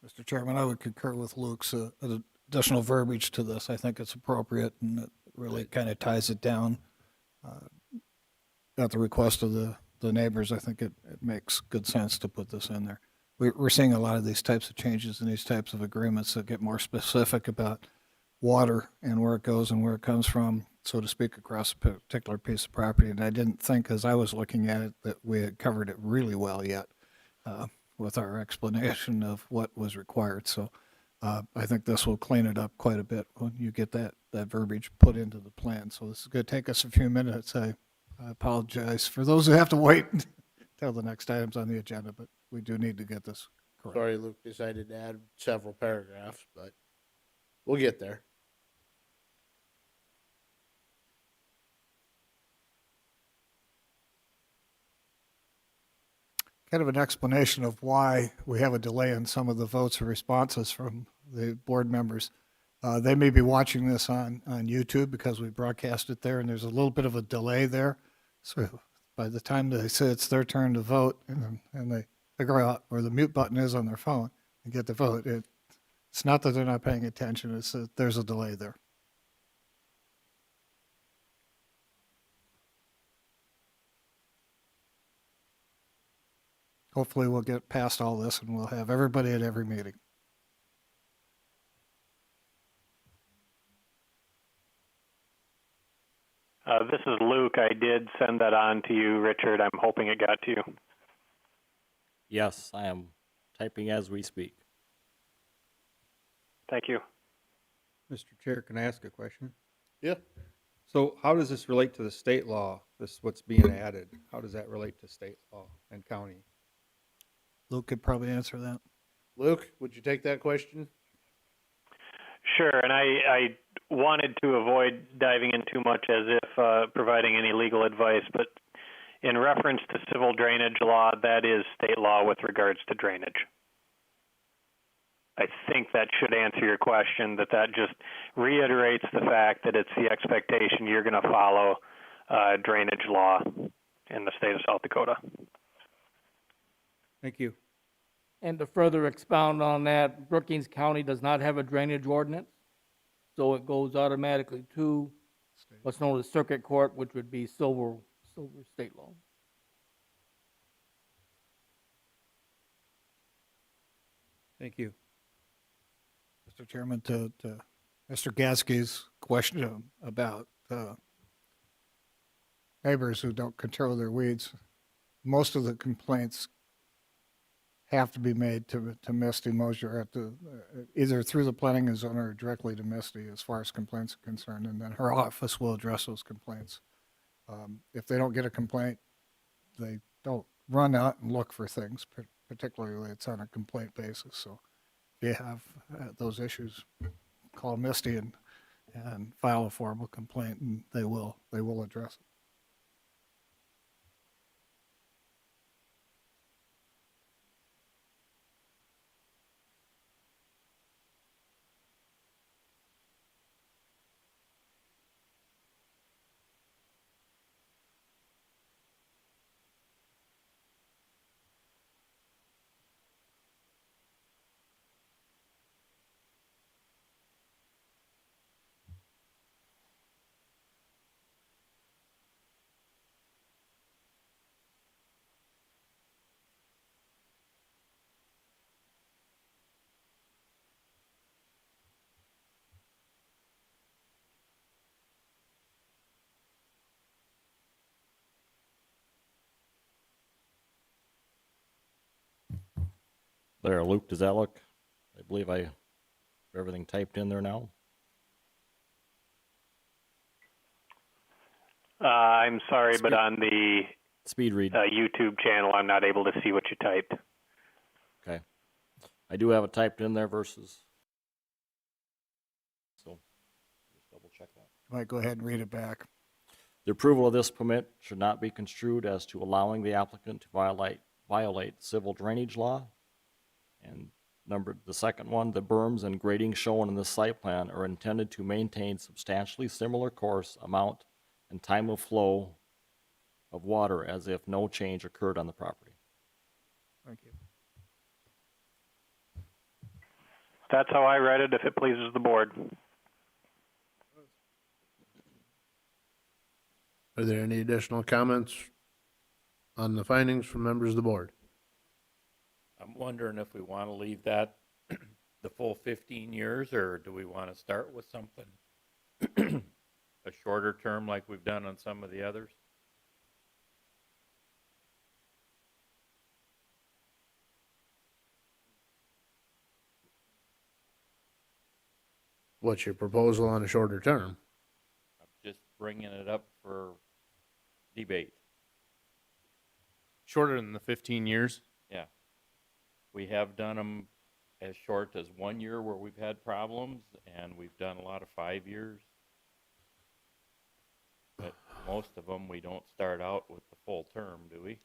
Mr. Chairman, I would concur with Luke's additional verbiage to this. I think it's appropriate and it really kind of ties it down. At the request of the neighbors, I think it makes good sense to put this in there. we're seeing a lot of these types of changes and these types of agreements that get more specific about water and where it goes and where it comes from, so to speak, across a particular piece of property. And I didn't think, as I was looking at it, that we had covered it really well yet with our explanation of what was required. So I think this will clean it up quite a bit when you get that verbiage put into the plan. So this is going to take us a few minutes. I apologize for those who have to wait until the next item's on the agenda, but we do need to get this correct. Sorry, Luke decided to add several paragraphs, but we'll get there. Kind of an explanation of why we have a delay in some of the votes or responses from the board members. They may be watching this on YouTube because we broadcast it there, and there's a little bit of a delay there. So by the time they say it's their turn to vote and they figure out where the mute button is on their phone and get the vote, it's not that they're not paying attention, it's that there's a delay there. Hopefully we'll get past all this and we'll have everybody at every meeting. This is Luke. I did send that on to you, Richard. I'm hoping it got to you. Yes, I am typing as we speak. Thank you. Mr. Chair, can I ask a question? Yeah. So how does this relate to the state law? This, what's being added? How does that relate to state law and county? Luke could probably answer that. Luke, would you take that question? Sure, and I wanted to avoid diving in too much as if providing any legal advice, but in reference to civil drainage law, that is state law with regards to drainage. I think that should answer your question, that just reiterates the fact that it's the expectation you're going to follow drainage law in the state of South Dakota. Thank you. And to further expound on that, Brookings County does not have a drainage ordinance, so it goes automatically to what's known as circuit court, which would be silver state law. Thank you. Mr. Chairman, to Mr. Gasky's question about neighbors who don't control their weeds, most of the complaints have to be made to Misty Mosier at the either through the planning and zone or directly to Misty as far as complaints are concerned, and then her office will address those complaints. If they don't get a complaint, they don't run out and look for things, particularly it's on a complaint basis. So if you have those issues, call Misty and file a formal complaint, and they will address it. There, Luke, does that look? I believe I have everything typed in there now. I'm sorry, but on the Speed read. YouTube channel, I'm not able to see what you typed. Okay. I do have it typed in there versus. So just double check that. Might go ahead and read it back. The approval of this permit should not be construed as to allowing the applicant to violate civil drainage law. And the second one, the berms and grading shown in the site plan are intended to maintain substantially similar course, amount, and time of flow of water as if no change occurred on the property. Thank you. That's how I read it, if it pleases the board. Are there any additional comments on the findings from members of the board? I'm wondering if we want to leave that the full 15 years, or do we want to start with something a shorter term like we've done on some of the others? What's your proposal on a shorter term? I'm just bringing it up for debate. Shorter than the 15 years? Yeah. We have done them as short as 1 year where we've had problems, and we've done a lot of 5 years. But most of them, we don't start out with the full term, do we?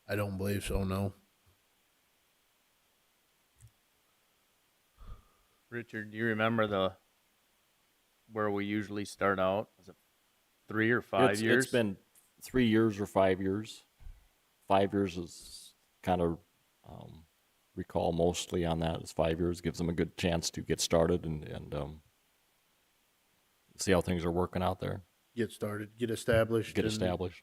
I don't believe so, no. Richard, do you remember where we usually start out? Is it 3 or 5 years? It's been 3 years or 5 years. 5 years is kind of, recall mostly on that is 5 years. Gives them a good chance to get started and see how things are working out there. Get started, get established. Get and established.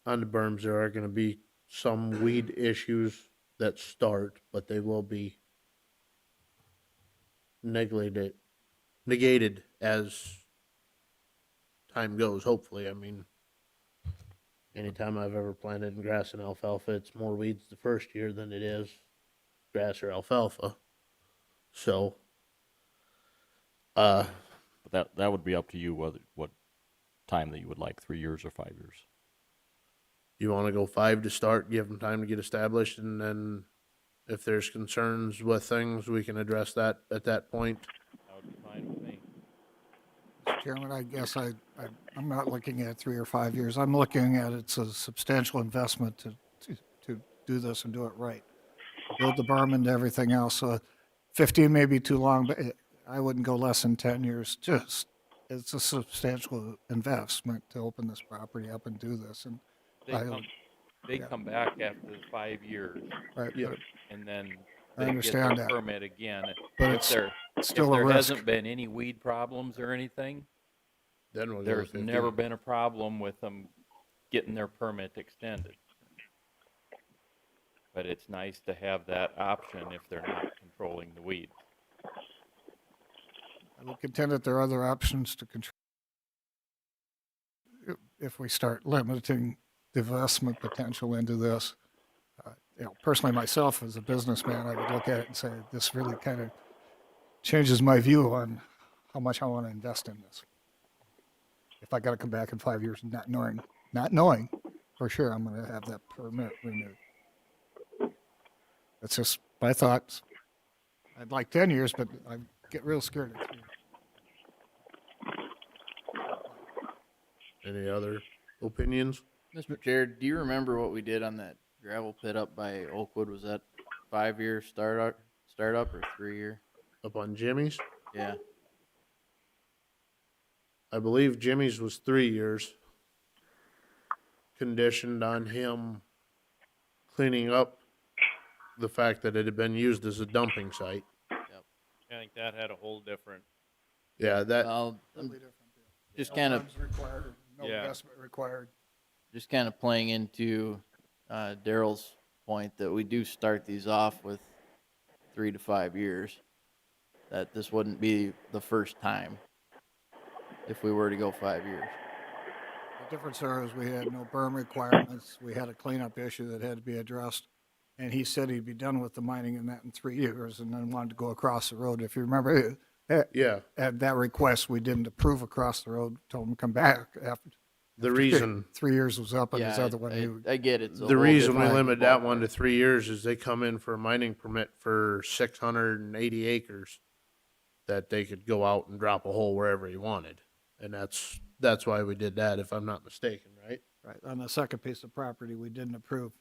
On the berms, there are gonna be some weed issues that start, but they will be negated as time goes, hopefully. I mean, anytime I've ever planted in grass and alfalfa, it's more weeds the first year than it is grass or alfalfa. So, But that would be up to you what time that you would like, 3 years or 5 years. you want to go 5 to start, give them time to get established, and then if there's concerns with things, we can address that at that point. That would be fine with me. Mr. Chairman, I guess I'm not looking at 3 or 5 years. I'm looking at it's a substantial investment to do this and do it right. Build the berm and everything else. So 15 may be too long, but I wouldn't go less than 10 years. Just, it's a substantial investment to open this property up and do this. And They come back after the 5 years, right, Yeah. and then I they understand get their that. permit again. But If it's there, still if a there risk. hasn't been any weed problems or anything, Then we'll go there's with 15. never been a problem with them getting their permit extended. But it's nice to have that option if they're not controlling the weeds. I would contend that there are other options to control. If we start limiting the investment potential into this, personally myself as a businessman, I would look at it and say, this really kind of changes my view on how much I want to invest in this. If I got to come back in 5 years not knowing for sure I'm going to have that permit renewed. That's just my thoughts. I'd like 10 years, but I get real scared at 3. Any other opinions? Mr. Chair, do you remember what we did on that gravel pit up by Oakwood? Was that 5-year startup or 3-year? Up on Jimmy's? Yeah. I believe Jimmy's was 3 years. Conditioned on him cleaning up the fact that it had been used as a dumping site. I think that had a whole different. Yeah, that, Just kind of required, no Yeah. investment required. just kind of playing into Daryl's point that we do start these off with 3 to 5 years. That this wouldn't be the first time if we were to go 5 years. The difference there is we had no berm requirements. We had a cleanup issue that had to be addressed. And he said he'd be done with the mining in that in 3 years and then wanted to go across the road. If you remember, yeah, at that request, we didn't approve across the road, told him to come back after. the reason, 3 years was up and his Yeah, other one, I get it. It's a the whole reason we different limit that ballpark. one to 3 years is they come in for a mining permit for 680 acres that they could go out and drop a hole wherever he wanted. And that's why we did that, if I'm not mistaken, right? right, on the second piece of property, we didn't approve.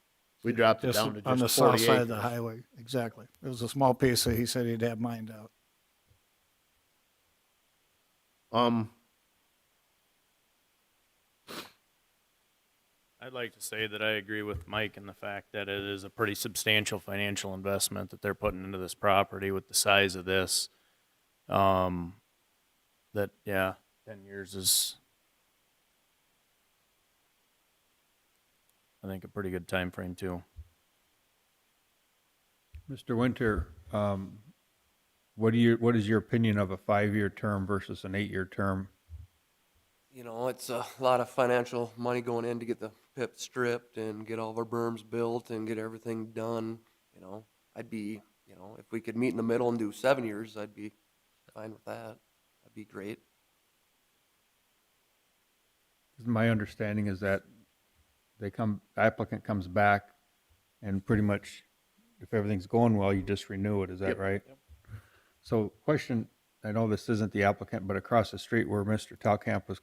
We dropped it Just down to on the just south 40 side of the acres. highway, exactly. It was a small piece that he said he'd have mined out. I'd like to say that I agree with Mike in the fact that it is a pretty substantial financial investment that they're putting into this property with the size of this. That, yeah, 10 years is, I think, a pretty good time frame too. Mr. Winter, what is your opinion of a 5-year term versus an 8-year term? You know, it's a lot of financial money going in to get the pit stripped and get all of our berms built and get everything done. You know, I'd be, you know, if we could meet in the middle and do 7 years, I'd be fine with that. That'd be great. My understanding is that applicant comes back and pretty much, if everything's going well, you just renew it. Is that right? So question, I know this isn't the applicant, but across the street where Mr. Talkamp was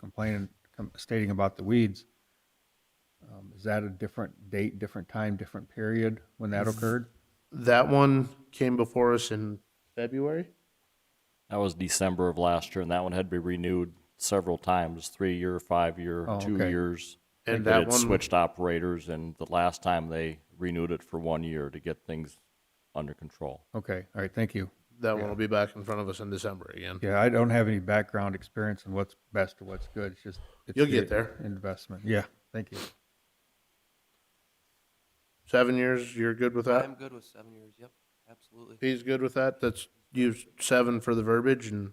stating about the weeds, is that a different date, different time, different period when that occurred? That one came before us in February. That was December of last year, and that one had to be renewed several times, 3-year, 5-year, Oh, 2 okay. years. And But that it one, switched operators, and the last time they renewed it for 1 year to get things under control. Okay, all right, thank you. that one will be back in front of us in December again. Yeah, I don't have any background experience in what's best or what's good. It's just, it's You'll the get there. investment. Yeah, thank you. 7 years, you're good with that? I'm good with 7 years. Yep, absolutely. He's good with that? That's use 7 for the verbiage and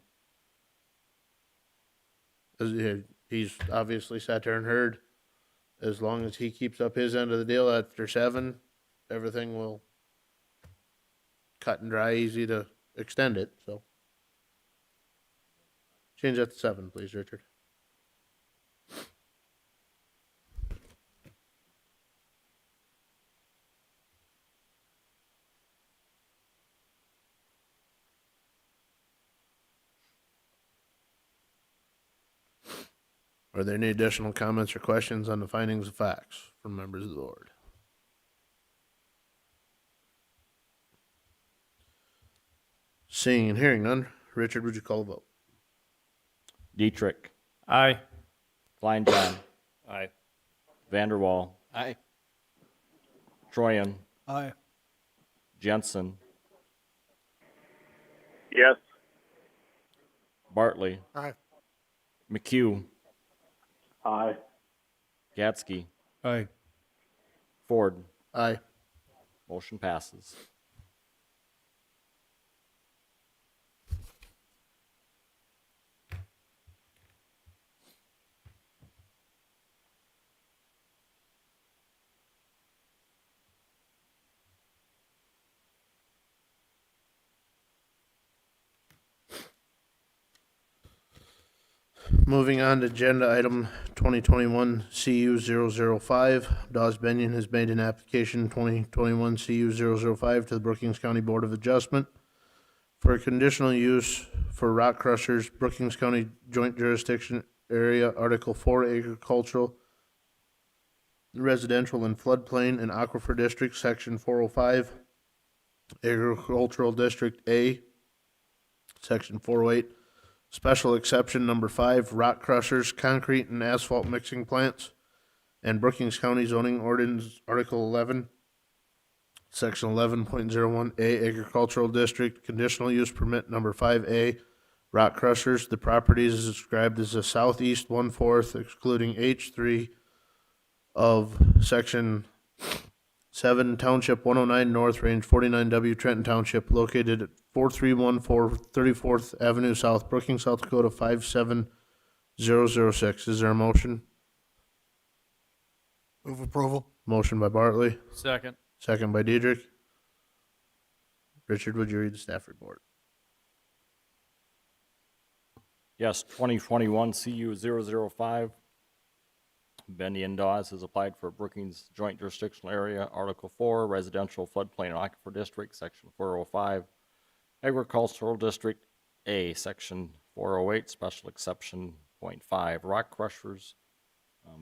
he's obviously sat there and heard. As long as he keeps up his end of the deal after 7, everything will cut and dry, easy to extend it, so. Change that to 7, please, Richard. Are there any additional comments or questions on the findings of facts from members of the board? Seeing and hearing none, Richard, would you call a vote? Dietrich, Aye. Kleinjohn, Aye. Vanderwall, Aye. Troyan, Aye. Jensen, Yes. Bartley, Aye. McHugh, Aye. Gatsky, Aye. Ford. Aye. Motion passes. Moving on to agenda item 2021 CU 005. Dawes Benyon has made an application 2021 CU 005 to the Brookings County Board of Adjustment for a conditional use for rock crushers, Brookings County Joint Jurisdiction Area, Article 4, Agricultural, Residential and Floodplain and Aquifer District, Section 405, Agricultural District A, Section 408, Special Exception Number 5, Rock Crushers, Concrete and Asphalt Mixing Plants, and Brookings County Zoning Ordinance, Article 11, Section 11.01A, Agricultural District, Conditional Use Permit Number 5A, Rock Crushers. The property is described as the southeast 1/4, excluding H3 of Section 7, Township 109 North, Range 49W, Trenton Township, located at 4314 34th Avenue South, Brookings, South Dakota 57006. Is there a motion? Move approval. Motion by Bartley, Second. second by Diedrich. Richard, would you read the staff report? Yes, 2021 CU 005. Benny Dawes has applied for Brookings Joint Jurisdictional Area, Article 4, Residential Floodplain and Aquifer District, Section 405, Agricultural District A, Section 408, Special Exception .5, Rock Crushers.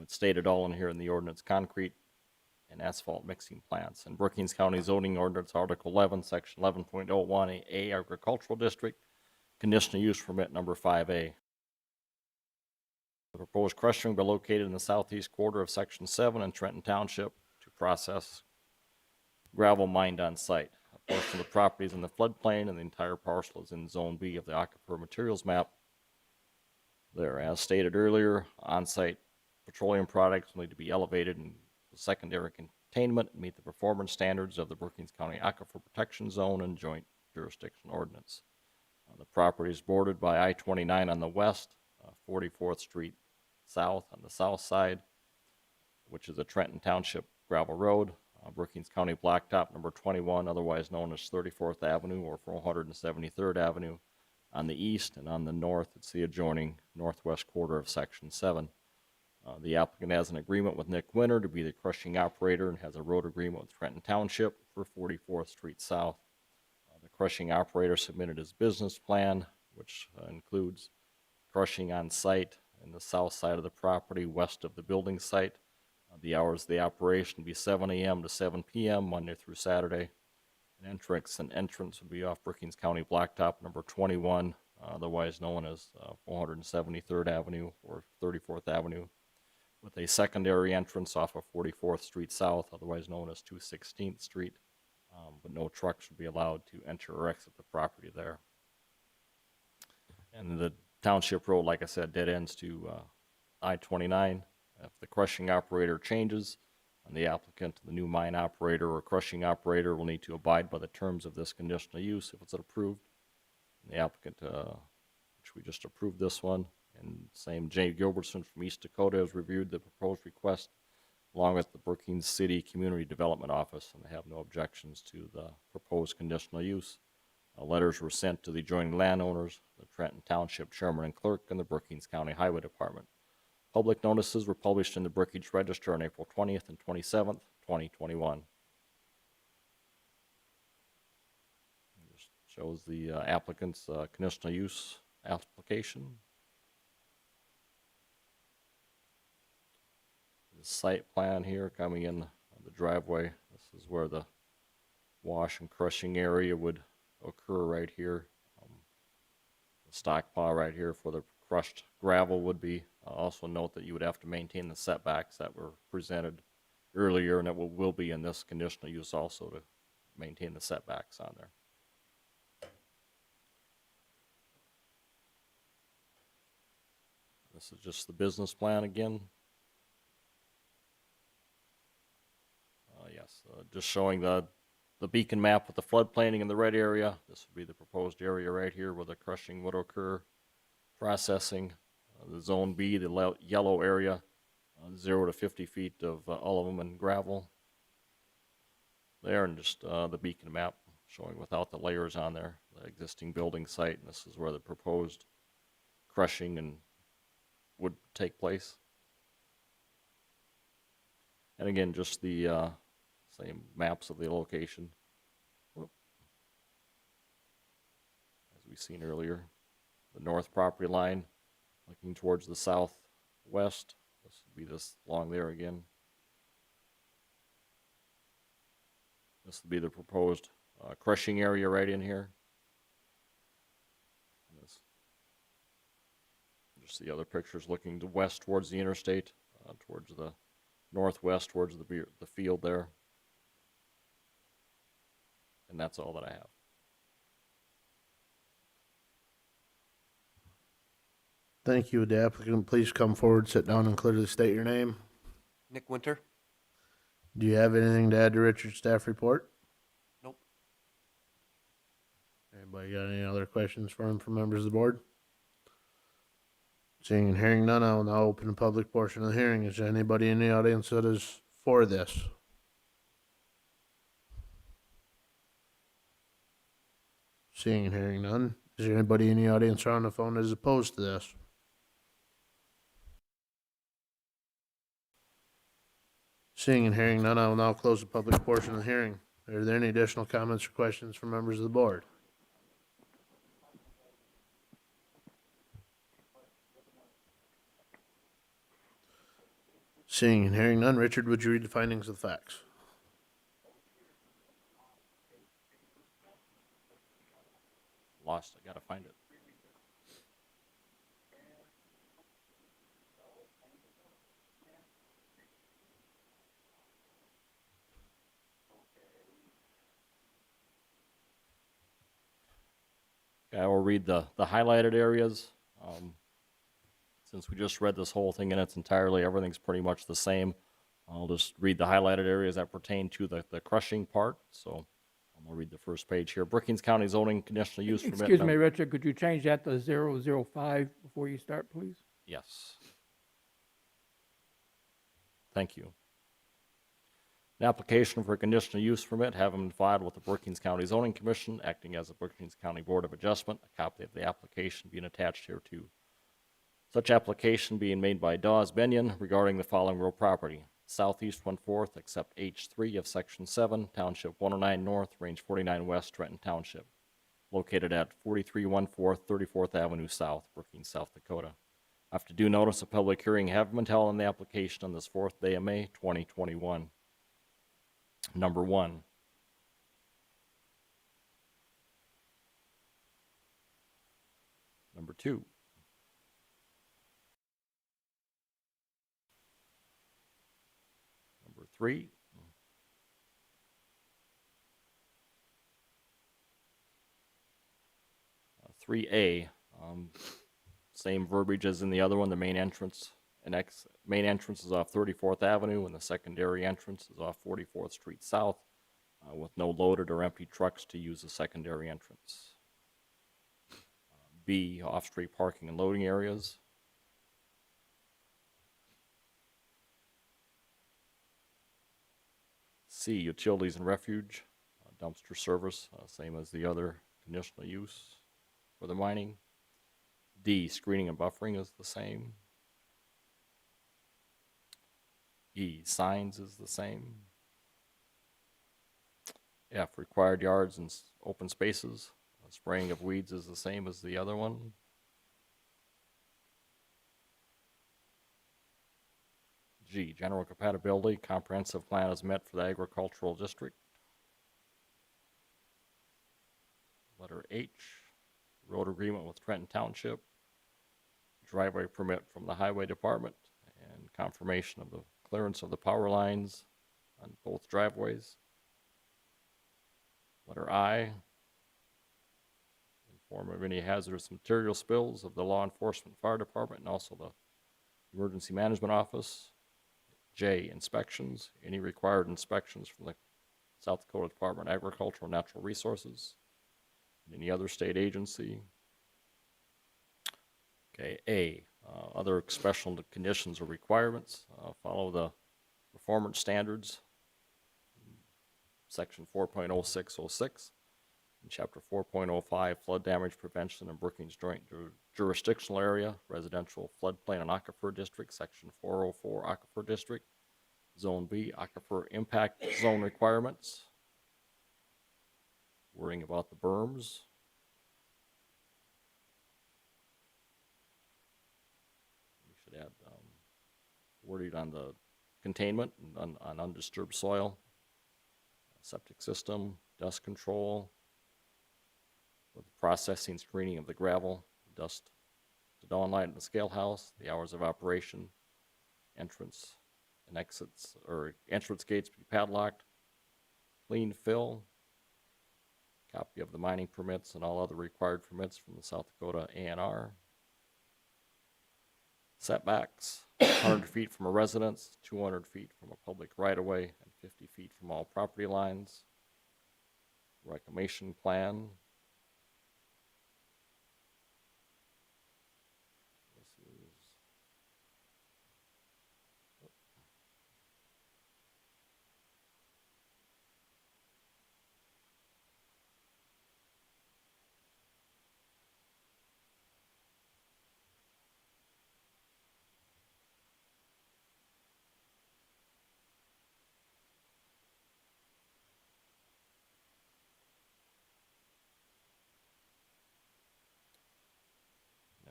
It's stated all in here in the ordinance, concrete and asphalt mixing plants. And Brookings County Zoning Ordinance, Article 11, Section 11.01A, Agricultural District, Conditional Use Permit Number 5A. The proposed crushing will be located in the southeast quarter of Section 7 in Trenton Township to process gravel mined on site. A portion of the property is in the floodplain, and the entire parcel is in Zone B of the Aquifer Materials Map. There, as stated earlier, on-site petroleum products will need to be elevated, and the secondary attainment and meet the performance standards of the Brookings County Aquifer Protection Zone and Joint Jurisdiction Ordinance. The property is bordered by I-29 on the west, 44th Street South on the south side, which is a Trenton Township gravel road, Brookings County Blacktop number 21, otherwise known as 34th Avenue or 473rd Avenue on the east, and on the north, it's the adjoining northwest quarter of Section 7. The applicant has an agreement with Nick Winter to be the crushing operator and has a road agreement with Trenton Township for 44th Street South. The crushing operator submitted his business plan, which includes crushing on site in the south side of the property west of the building site. The hours of the operation would be 7 a.m. to 7 p.m. Monday through Saturday. An entrance would be off Brookings County Blacktop number 21, otherwise known as 473rd Avenue or 34th Avenue, with a secondary entrance off of 44th Street South, otherwise known as 216th Street, but no trucks would be allowed to enter or exit the property there. And the township road, like I said, dead ends to I-29. If the crushing operator changes, and the applicant, the new mine operator or crushing operator will need to abide by the terms of this conditional use if it's approved. And the applicant, which we just approved this one, and same Jay Gilbertson from East Dakota has reviewed the proposed request along with the Brookings City Community Development Office, and they have no objections to the proposed conditional use. Letters were sent to the adjoining landowners, the Trenton Township Chairman and Clerk, and the Brookings County Highway Department. Public notices were published in the Brookings Register on April 20th and 27th, 2021. Just shows the applicant's conditional use application. The site plan here coming in the driveway. This is where the wash and crushing area would occur right here. The stockpile right here for the crushed gravel would be. Also note that you would have to maintain the setbacks that were presented earlier, and it will be in this conditional use also to maintain the setbacks on there. This is just the business plan again. Yes, just showing the beacon map with the floodplain in the red area. This would be the proposed area right here where the crushing would occur. Processing, the zone B, the yellow area, 0 to 50 feet of all of them in gravel. There, and just the beacon map showing without the layers on there, the existing building site, and this is where the proposed crushing and would take place. And again, just the same maps of the location. Whoop. As we've seen earlier, the north property line looking towards the southwest. This would be this along there again. This would be the proposed crushing area right in here. And this, just the other pictures looking to west towards the interstate, towards the northwest, towards the field there. And that's all that I have. Thank you. Would the applicant please come forward, sit down, and clearly state your name? Nick Winter? Do you have anything to add to Richard's staff report? Nope. Anybody got any other questions for him from members of the board? Seeing and hearing none, I will now open the public portion of the hearing. Is there anybody in the audience that is for this? Seeing and hearing none, is there anybody in the audience or on the phone that is opposed to this? Seeing and hearing none, I will now close the public portion of the hearing. Are there any additional comments or questions from members of the board? Seeing and hearing none, Richard, would you read the findings of the facts? Lost, I gotta find it. Okay, I will read the highlighted areas. Since we just read this whole thing in its entirety, everything's pretty much the same. I'll just read the highlighted areas that pertain to the crushing part, so I'm gonna read the first page here. Brookings County zoning conditional use permit. Excuse me, Richard, could you change that to 005 before you start, please? Yes. Thank you. An application for a conditional use permit having been filed with the Brookings County Zoning Commission, acting as the Brookings County Board of Adjustment, a copy of the application being attached here too. Such application being made by Dawes Benyon regarding the following real property: southeast 1/4, except H3 of Section 7, Township 109 North, Range 49 West, Trenton Township, located at 4314 34th Avenue South, Brookings, South Dakota. After due notice, a public hearing have been held on the application on this 4th day of May 2021. Number 1. Number 2. Number 3. 3A, same verbiage as in the other one. The main entrance main entrance is off 34th Avenue, and the secondary entrance is off 44th Street South, with no loaded or empty trucks to use the secondary entrance. B, off-street parking and loading areas. C, utilities and refuge, dumpster service, same as the other conditional use for the mining. D, screening and buffering is the same. E, signs is the same. F, required yards and open spaces. Spraying of weeds is the same as the other one. G, general compatibility, comprehensive plan is met for the agricultural district. Letter H, road agreement with Trenton Township, driveway permit from the highway department, and confirmation of the clearance of the power lines on both driveways. Letter I, inform of any hazardous material spills of the law enforcement fire department and also the emergency management office. J, inspections, any required inspections from the South Dakota Department of Agriculture and Natural Resources, and any other state agency. Okay, A, other special conditions or requirements, follow the performance standards, section 4.0606, and chapter 4.05, flood damage prevention and Brookings joint jurisdictional area, residential floodplain and aquifer district, section 404 aquifer district, zone B, aquifer impact zone requirements, worrying about the berms. We should add wording on the containment and on undisturbed soil, septic system, dust control, with the processing screening of the gravel, dust to dawn light in the scale house, the hours of operation, entrance and exits, or entrance gates be padlocked, clean fill, copy of the mining permits and all other required permits from the South Dakota A&R. Setbacks, 100 feet from a residence, 200 feet from a public right-of-way, and 50 feet from all property lines. Reclamation plan. This is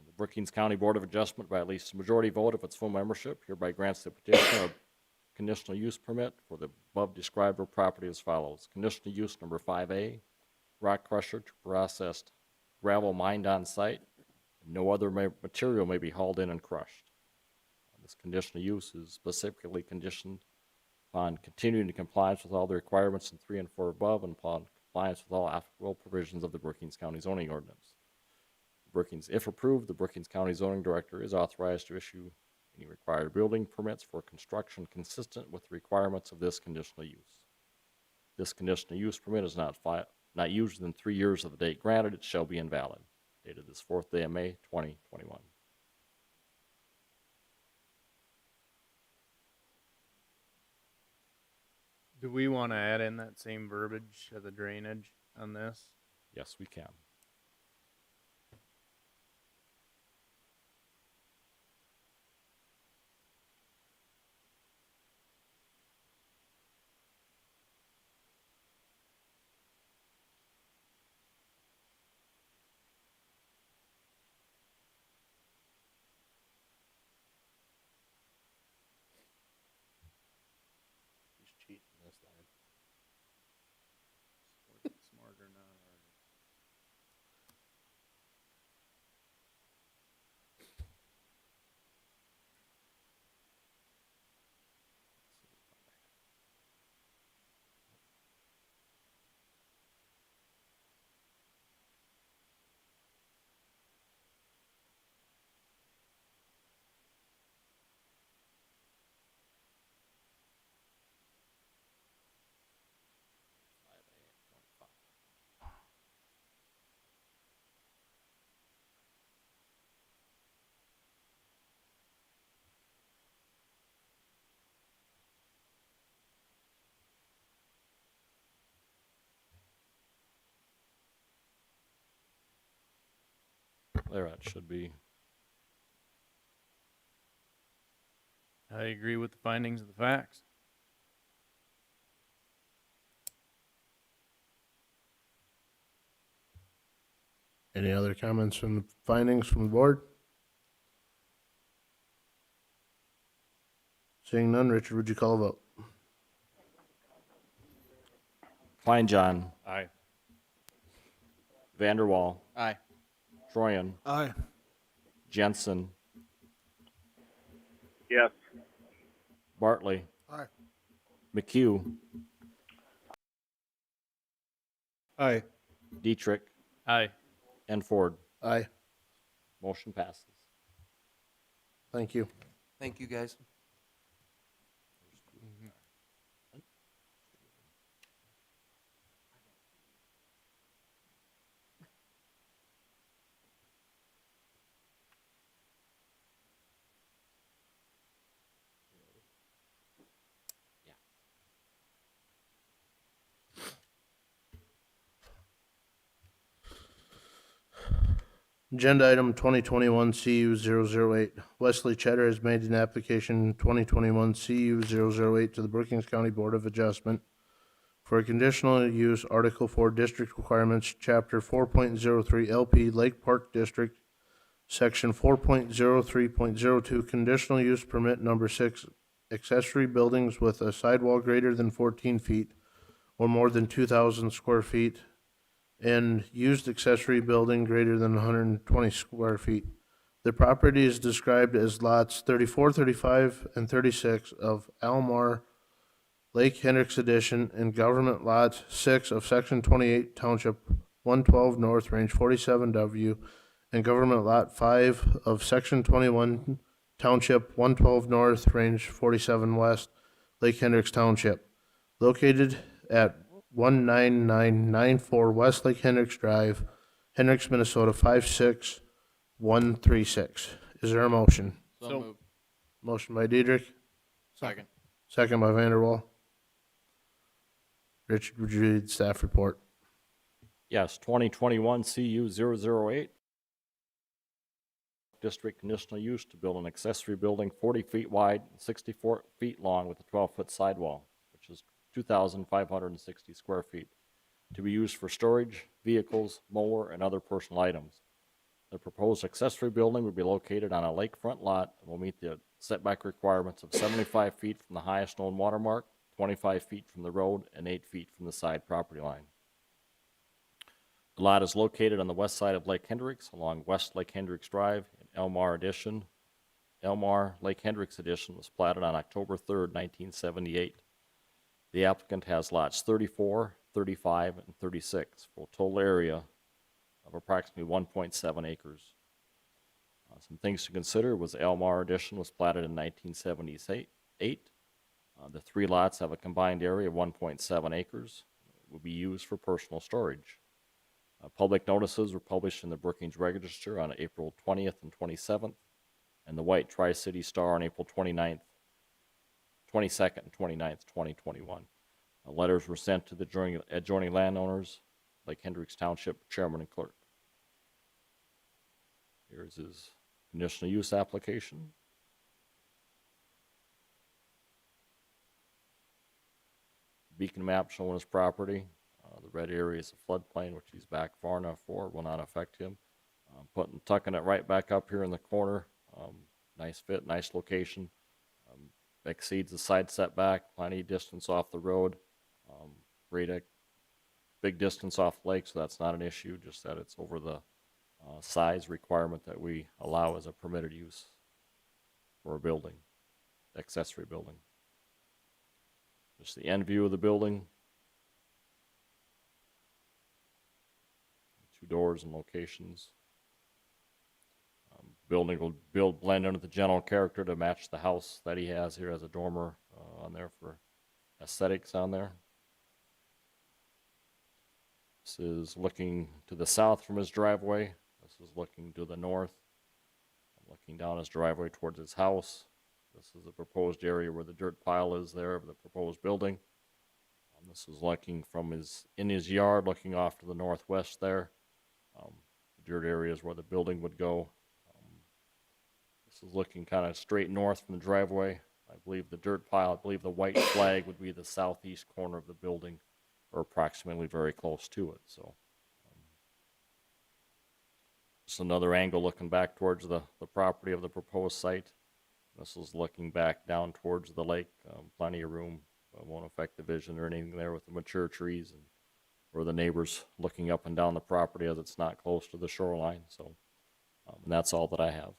and the Brookings County Board of Adjustment, by at least a majority vote of its full membership, hereby grants the petitioner a conditional use permit for the above described real property as follows. Conditional use number 5A, rock crusher to process gravel mined on site. No other material may be hauled in and crushed. This conditional use is specifically conditioned upon continuing to compliance with all the requirements in 3 and 4 above and upon compliance with all applicable provisions of the Brookings County zoning ordinance. Brookings, if approved, the Brookings County zoning director is authorized to issue any required building permits for construction consistent with the requirements of this conditional use. This conditional use permit is not used within 3 years of the date granted, it shall be invalid. Dated this 4th day of May, 2021. Do we want to add in that same verbiage of the drainage on this? Yes, we can. He's cheating this time. Working smarter, not harder. There it should be. I agree with the findings of the facts. Any other comments from the findings from the board? Seeing none, Richard, would you call a vote? Klein John, Aye. Vanderwall, Aye. Troyan, Aye. Jensen, Yes. Bartley, Aye. McHugh, Aye. Dietrich, Aye. and Ford. Aye. Motion passes. Thank you. Thank you, guys. Agenda item 2021 CU 008. Wesley Cheddar has made an application 2021 CU 008 to the Brookings County Board of Adjustment for a conditional use Article 4 District Requirements, Chapter 4.03 LP Lake Park District, Section 4.03.02 Conditional Use Permit Number 6, accessory buildings with a sidewall greater than 14 feet or more than 2,000 square feet and used accessory building greater than 120 square feet. The property is described as lots 34, 35, and 36 of Almar Lake Hendricks Edition and Government Lot 6 of Section 28, Township 112 North, Range 47W, and Government Lot 5 of Section 21, Township 112 North, Range 47 West, Lake Hendricks Township, located at 19994 West Lake Hendricks Drive, Hendricks, Minnesota 56136. Is there a motion? So moved. Motion by Diedrich, Second. second by Vanderwall. Richard, would you read staff report? Yes, 2021 CU 008. District conditional use to build an accessory building 40 feet wide, 64 feet long with a 12-foot sidewall, which is 2,560 square feet, to be used for storage, vehicles, mower, and other personal items. The proposed accessory building will be located on a lakefront lot and will meet the setback requirements of 75 feet from the highest known water mark, 25 feet from the road, and 8 feet from the side property line. The lot is located on the west side of Lake Hendricks along West Lake Hendricks Drive in Elmar Edition. Elmar Lake Hendricks Edition was platted on October 3rd, 1978. The applicant has lots 34, 35, and 36 for a total area of approximately 1.7 acres. Some things to consider was Elmar addition was platted in 1978. The 3 lots have a combined area of 1.7 acres. It will be used for personal storage. Public notices were published in the Brookings Register on April 20th and 27th, and the White Tri-City Star on April 22nd and 29th, 2021. Letters were sent to the adjoining landowners, like Hendricks Township Chairman and Clerk. Here's his conditional use application. Beacon map showing his property. The red area is a floodplain, which he's back far enough for, will not affect him. Tucking it right back up here in the corner. Nice fit, nice location. Exceeds the side setback, plenty of distance off the road. Big distance off the lake, so that's not an issue, just that it's over the size requirement that we allow as a permitted use for a building, accessory building. Just the end view of the building. 2 doors and locations. Building will blend into the general character to match the house that he has here as a dormer on there for aesthetics on there. This is looking to the south from his driveway. This is looking to the north. I'm looking down his driveway towards his house. This is the proposed area where the dirt pile is there of the proposed building. This is looking from in his yard, looking off to the northwest there. The dirt area is where the building would go. This is looking kind of straight north from the driveway. I believe the dirt pile, I believe the white flag would be the southeast corner of the building, or approximately very close to it. So just another angle looking back towards the property of the proposed site. This is looking back down towards the lake. Plenty of room. Won't affect the vision or anything there with the mature trees, and or the neighbors looking up and down the property as it's not close to the shoreline. So and that's all that I have.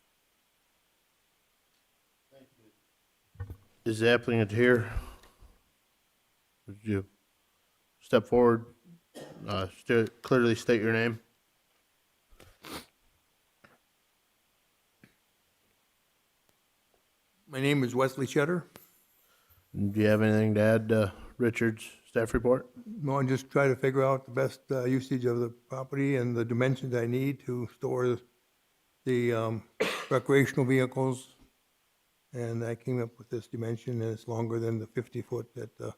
Is the applicant here? Would you step forward, clearly state your name? My name is Wesley Cheddar. Do you have anything to add to Richard's staff report? No, I just try to figure out the best usage of the property and the dimensions I need to store the recreational vehicles. And I came up with this dimension, and it's longer than the 50-foot that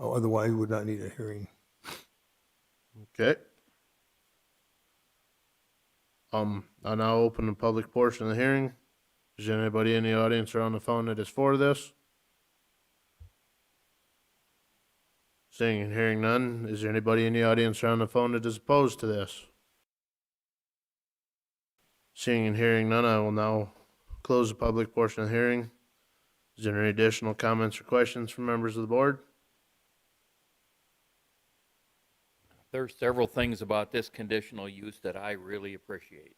otherwise would not need a hearing. Okay. I'll now open the public portion of the hearing. Is there anybody in the audience or on the phone that is for this? Seeing and hearing none, is there anybody in the audience or on the phone that is opposed to this? Seeing and hearing none, I will now close the public portion of the hearing. Is there any additional comments or questions from members of the board? There's several things about this conditional use that I really appreciate.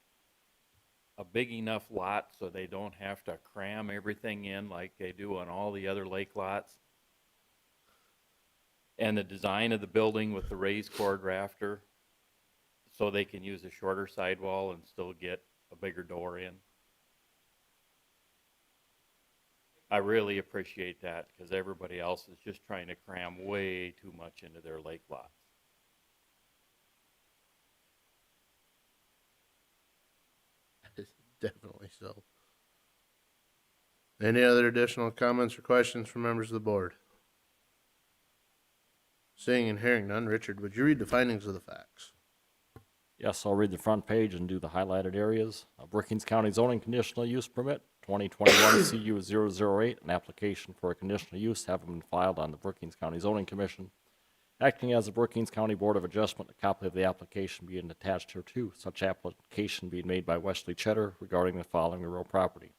A big enough lot so they don't have to cram everything in like they do on all the other lake lots. And the design of the building with the raised cord rafter so they can use a shorter sidewall and still get a bigger door in. I really appreciate that because everybody else is just trying to cram way too much into their lake lots. Definitely so. Any other additional comments or questions from members of the board? Seeing and hearing none, Richard, would you read the findings of the facts? Yes, I'll read the front page and do the highlighted areas. Brookings County zoning conditional use permit, 2021 CU 008, an application for a conditional use having been filed on the Brookings County Zoning Commission. Acting as the Brookings County Board of Adjustment, a copy of the application being attached hereto, such application being made by Wesley Cheddar regarding the following real property.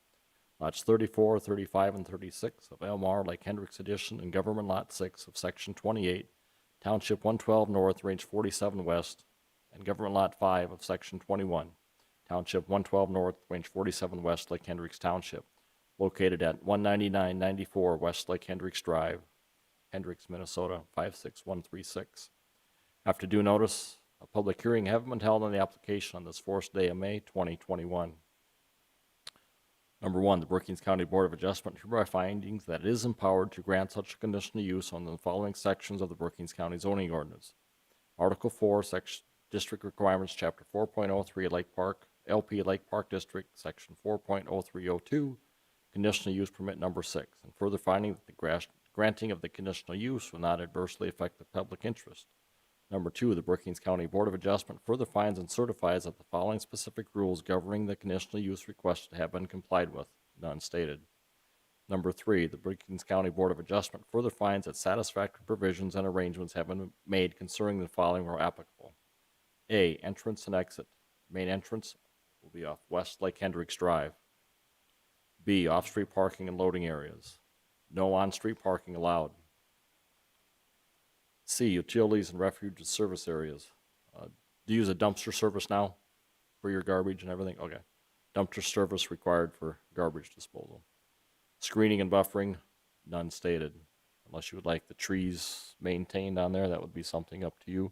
Lots 34, 35, and 36 of Elmar Lake Hendricks Edition and Government Lot 6 of Section 28, Township 112 North, Range 47 West, and Government Lot 5 of Section 21, Township 112 North, Range 47 West, Lake Hendricks Township, located at 19994 West Lake Hendricks Drive, Hendricks, Minnesota 56136. After due notice, a public hearing having been held on the application on this 4th day of May 2021. Number one, the Brookings County Board of Adjustment hereby findings that it is empowered to grant such a conditional use on the following sections of the Brookings County zoning ordinance. Article 4, Section District Requirements, Chapter 4.03 Lake Park, LP Lake Park District, Section 4.0302, Conditional Use Permit Number 6, and further finding that the granting of the conditional use will not adversely affect the public interest. Number 2, the Brookings County Board of Adjustment further finds and certifies that the following specific rules governing the conditional use requested have been complied with, none stated. Number 3, the Brookings County Board of Adjustment further finds that satisfactory provisions and arrangements have been made concerning the following where applicable. A, entrance and exit. Main entrance will be off West Lake Hendricks Drive. B, off-street parking and loading areas. No on-street parking allowed. C, utilities and refuge service areas. Do you use a dumpster service now for your garbage and everything? Okay. Dumpster service required for garbage disposal. Screening and buffering, none stated. Unless you would like the trees maintained on there, that would be something up to you.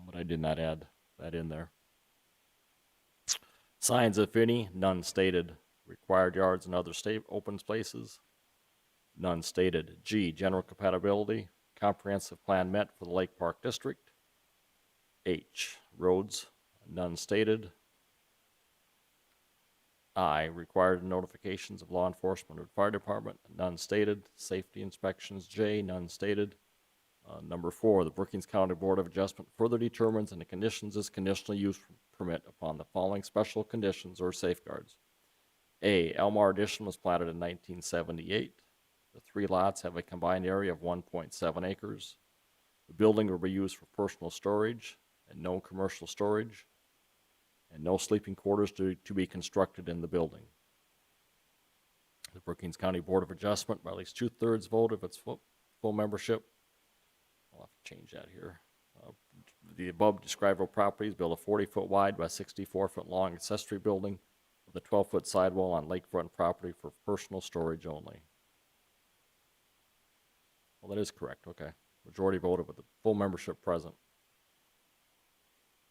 But I did not add that in there. Signs, if any, none stated. Required yards and other open places, none stated. G, general compatibility. Comprehensive plan met for the Lake Park District. H, roads, none stated. I, required notifications of law enforcement or fire department, none stated. Safety inspections, J, none stated. Number 4, the Brookings County Board of Adjustment further determines and the conditions this conditional use permit upon the following special conditions or safeguards. A, Elmar Addition was platted in 1978. The 3 lots have a combined area of 1.7 acres. The building will be used for personal storage and no commercial storage, and no sleeping quarters to be constructed in the building. The Brookings County Board of Adjustment, by at least 2/3 vote of its full membership, I'll have to change that here. The above described properties build a 40-foot wide by 64-foot long accessory building with a 12-foot sidewall on lakefront property for personal storage only. Well, that is correct, okay. Majority voted with the full membership present.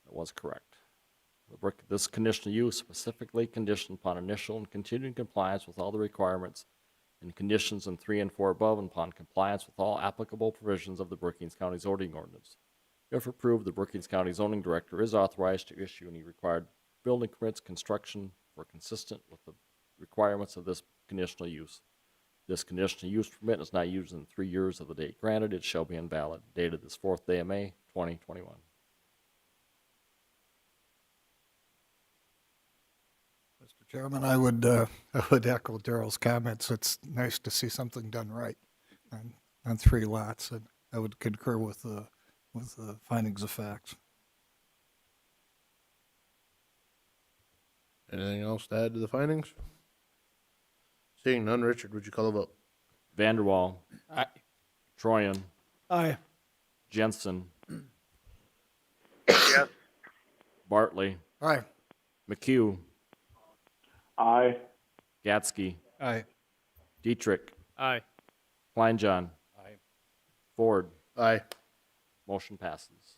That was correct. This conditional use specifically conditioned upon initial and continuing compliance with all the requirements and conditions in 3 and 4 above and upon compliance with all applicable provisions of the Brookings County zoning ordinance. If approved, the Brookings County zoning director is authorized to issue any required building permits construction for consistent with the requirements of this conditional use. This conditional use permit is not used in 3 years of the date granted. It shall be invalid. Dated this 4th day of May, 2021. Mr. Chairman, I would echo Darrell's comments. It's nice to see something done right on 3 lots, and I would concur with the findings of facts. Anything else to add to the findings? Seeing none, Richard, would you call a vote? Vanderwall. Aye. Troyan. Aye. Jensen. Yes. Bartley. Aye. McHugh. Aye. Gatsky. Aye. Dietrich. Aye. Kleinjohn. Aye. Ford. Aye. Motion passes.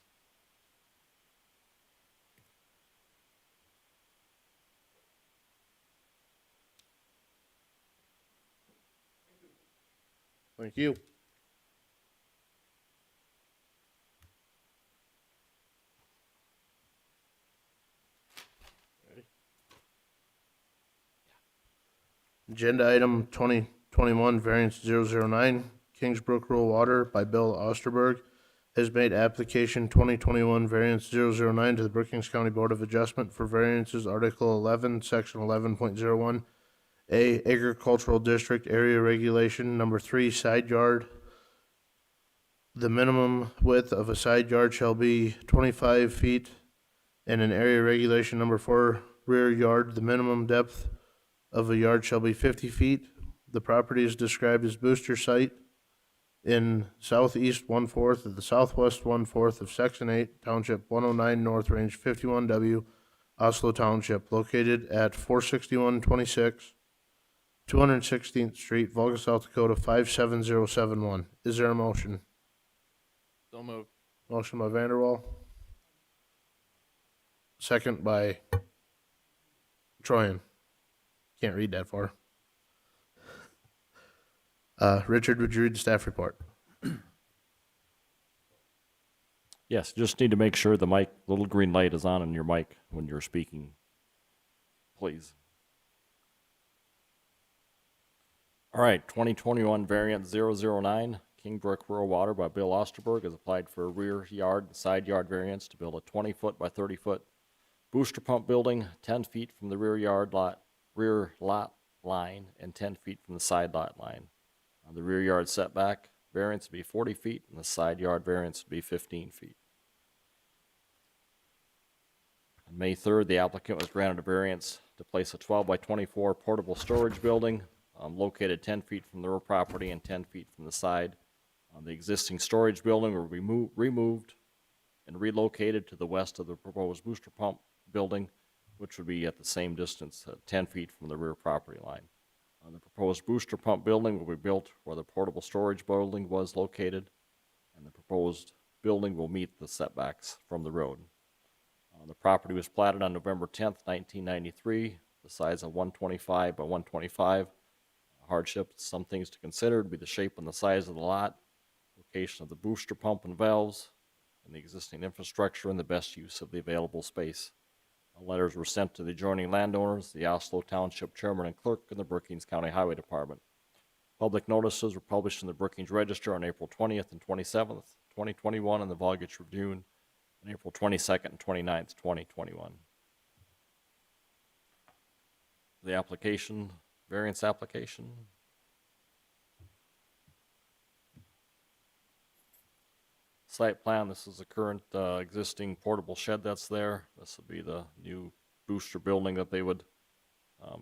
Thank you. Agenda item 2021 variance 009, Kingsbrook Rural Water by Bill Osterberg has made application 2021 variance 009 to the Brookings County Board of Adjustment for variances Article 11, Section 11.01, A, Agricultural District Area Regulation, Number 3, Side Yard. The minimum width of a side yard shall be 25 feet, and in Area Regulation Number 4, Rear Yard, the minimum depth of a yard shall be 50 feet. The property is described as booster site in southeast 1/4 of the southwest 1/4 of Section 8, Township 109, North Range 51W, Oslo Township, located at 46126 216th Street, Volga, South Dakota 57071. Is there a motion? So moved. Motion by Vanderwall. Second by Troyan. Can't read that far. Richard, would you read the staff report? Yes, just need to make sure the mic, little green light is on your mic when you're speaking, please. All right, 2021 variant 009, Kingbrook Rural Water by Bill Osterberg has applied for a rear yard and side yard variance to build a 20-foot by 30-foot booster pump building 10 feet from the rear lot line and 10 feet from the side lot line. The rear yard setback variance would be 40 feet and the side yard variance would be 15 feet. On May 3rd, the applicant was granted a variance to place a 12 by 24 portable storage building located 10 feet from the rear property and 10 feet from the side. The existing storage building will be removed and relocated to the west of the proposed booster pump building, which would be at the same distance, 10 feet from the rear property line. The proposed booster pump building will be built where the portable storage building was located, and the proposed building will meet the setbacks from the road. The property was platted on November 10th, 1993, the size of 125 by 125. Hardships, some things to consider would be the shape and the size of the lot, location of the booster pump and valves, and the existing infrastructure and the best use of the available space. Letters were sent to the adjoining landowners, the Oslo Township Chairman and Clerk, and the Brookings County Highway Department. Public notices were published in the Brookings Register on April 20th and 27th, 2021, and the Volga Tribune on April 22nd and 29th, 2021. The application, variance application. Site plan, this is the current existing portable shed that's there. This would be the new booster building that they would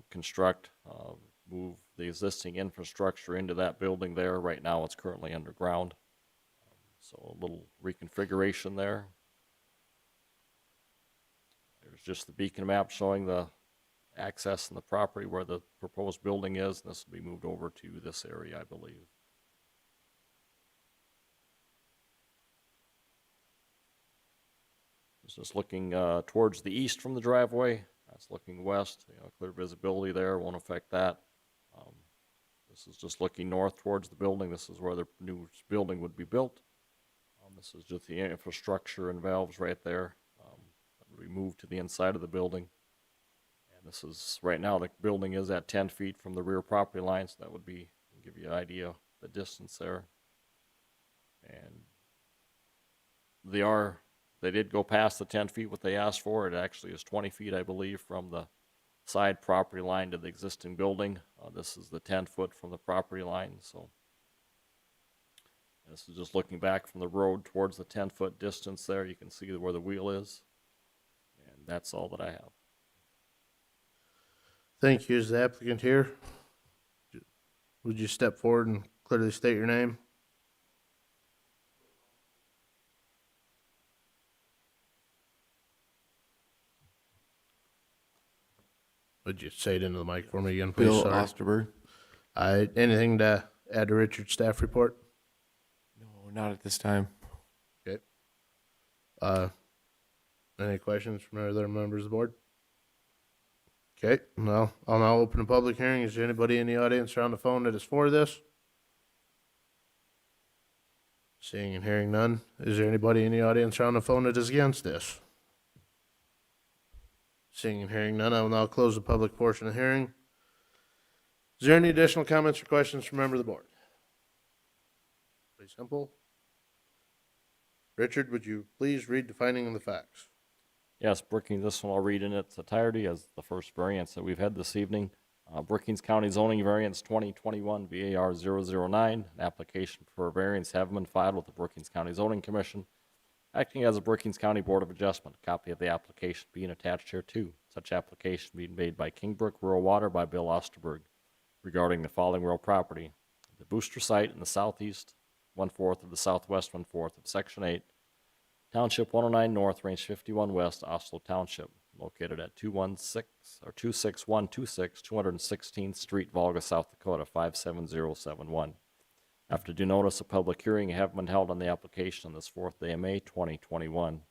construct, move the existing infrastructure into that building there. Right now it's currently underground. So a little reconfiguration there. There's just the beacon map showing the access and the property where the proposed building is. And this will be moved over to this area, I believe. It's just looking towards the east from the driveway. That's looking west. Clear visibility there, won't affect that. This is just looking north towards the building. This is where the new building would be built. This is just the infrastructure and valves right there. That would be moved to the inside of the building. And this is, right now, the building is at 10 feet from the rear property line, so that would be, give you an idea of the distance there. And they did go past the 10 feet what they asked for. It actually is 20 feet, I believe, from the side property line to the existing building. This is the 10 foot from the property line. So this is just looking back from the road towards the 10-foot distance there. You can see where the wheel is. And that's all that I have. Thank you. Is the applicant here? Would you step forward and clearly state your name? Would you say it into the mic for me again, please? Bill Sorry. Osterberg. Anything to add to Richard's staff report? No, not at this time. Okay. Any questions from other members of the board? Okay, well, I'll now open a public hearing. Is there anybody in the audience or on the phone that is for this? Seeing and hearing none. Is there anybody in the audience or on the phone that is against this? Seeing and hearing none, I will now close the public portion of the hearing. Is there any additional comments or questions from members of the board? Pretty simple. Richard, would you please read the finding of the facts? Yes, Brookings, this one I'll read in its entirety as the first variance that we've had this evening. Brookings County Zoning Variance 2021 VAR 009, an application for a variance having been filed with the Brookings County Zoning Commission, acting as a Brookings County Board of Adjustment. A copy of the application being attached here too. Such application being made by Kingbrook Rural Water by Bill Osterberg regarding the following real property. The booster site in the southeast, 1/4 of the southwest 1/4 of Section 8, Township 109 North, Range 51 West, Oslo Township, located at 26126 216th Street, Volga, South Dakota 57071. After due notice of public hearing having been held on the application on this 4th day of May 2021,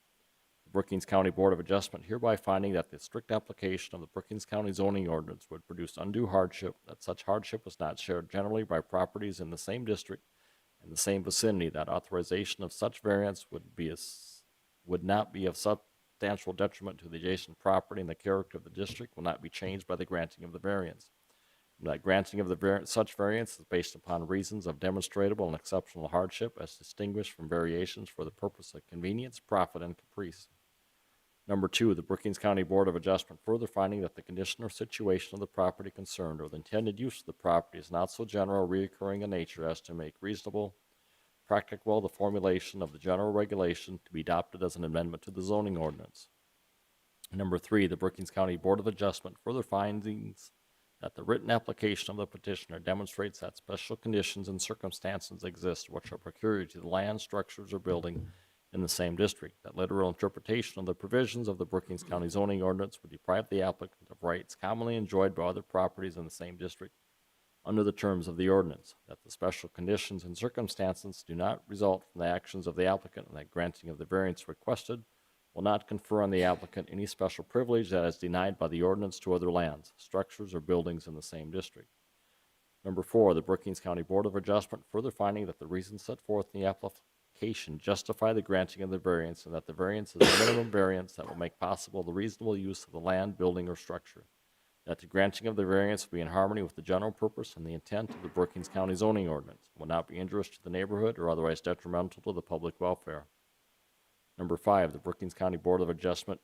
the Brookings County Board of Adjustment hereby finding that the strict application of the Brookings County zoning ordinance would produce undue hardship, that such hardship was not shared generally by properties in the same district and the same vicinity, that authorization of such variance would not be of substantial detriment to the adjacent property, and the character of the district will not be changed by the granting of the variance. And that granting of such variance is based upon reasons of demonstrable and exceptional hardship as distinguished from variations for the purpose of convenience, profit, and caprice. Number 2, the Brookings County Board of Adjustment further finding that the condition or situation of the property concerned or the intended use of the property is not so general or reoccurring in nature as to make reasonable, practicable the formulation of the general regulation to be adopted as an amendment to the zoning ordinance. Number 3, the Brookings County Board of Adjustment further findings that the written application of the petitioner demonstrates that special conditions and circumstances exist which are peculiar to the land, structures, or building in the same district, that literal interpretation of the provisions of the Brookings County zoning ordinance would deprive the applicant of rights commonly enjoyed by other properties in the same district under the terms of the ordinance, that the special conditions and circumstances do not result from the actions of the applicant, and that granting of the variance requested will not confer on the applicant any special privilege that is denied by the ordinance to other lands, structures, or buildings in the same district. Number 4, the Brookings County Board of Adjustment further finding that the reasons set forth in the application justify the granting of the variance, and that the variance is a minimum variance that will make possible the reasonable use of the land, building, or structure, that the granting of the variance will be in harmony with the general purpose and the intent of the Brookings County zoning ordinance, will not be injurious to the neighborhood or otherwise detrimental to the public welfare. Number 5, the Brookings County Board of Adjustment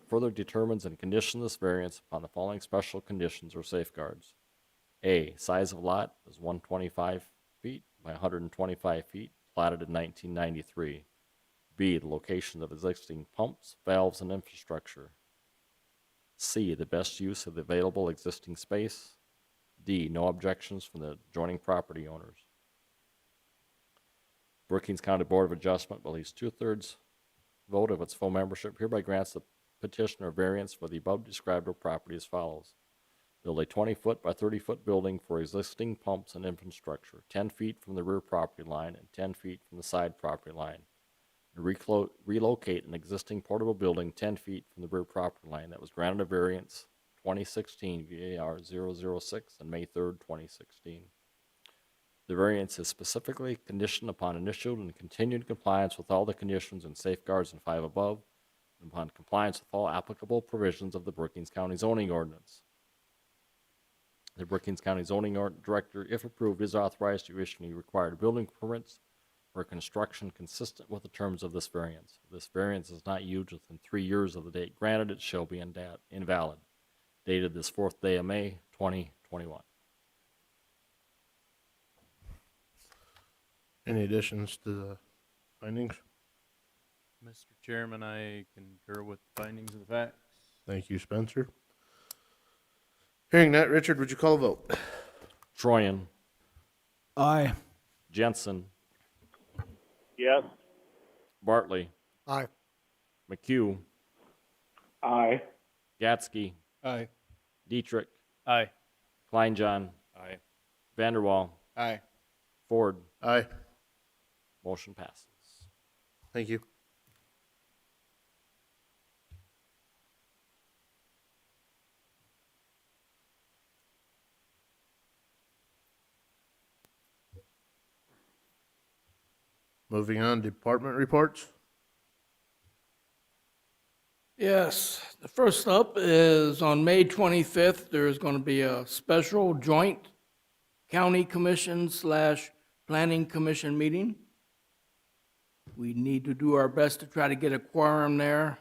further determines and conditions this variance upon the following special conditions or safeguards. A, size of lot is 125 feet by 125 feet, platted in 1993. B, the location of existing pumps, valves, and infrastructure. C, the best use of the available existing space. D, no objections from the adjoining property owners. Brookings County Board of Adjustment, by at least 2/3 vote of its full membership, hereby grants the petitioner variance for the above described property as follows. Build a 20-foot by 30-foot building for existing pumps and infrastructure, 10 feet from the rear property line and 10 feet from the side property line. And relocate an existing portable building 10 feet from the rear property line that was granted a variance 2016 VAR 006 on May 3rd, 2016. The variance is specifically conditioned upon initial and continued compliance with all the conditions and safeguards in 5 above, and upon compliance with all applicable provisions of the Brookings County zoning ordinance. The Brookings County zoning director, if approved, is authorized to issue any required building permits for construction consistent with the terms of this variance. If this variance is not used within 3 years of the date granted, it shall be invalid. Dated this 4th day of May, 2021. Any additions to the findings? Mr. Chairman, I concur with the findings of the facts. Thank you, Spencer. Hearing that, Richard, would you call a vote? Troyan, Aye. Jensen, Yes. Bartley, Aye. McHugh, Aye. Gatsky, Aye. Dietrich, Aye. Kleinjohn, Aye. Vanderwall, Aye. Ford. Aye. Motion passes. Thank you. Moving on, department reports. Yes, the first up is on May 25th, there's going to be a special joint county commission / planning commission meeting. We need to do our best to try to get a quorum there.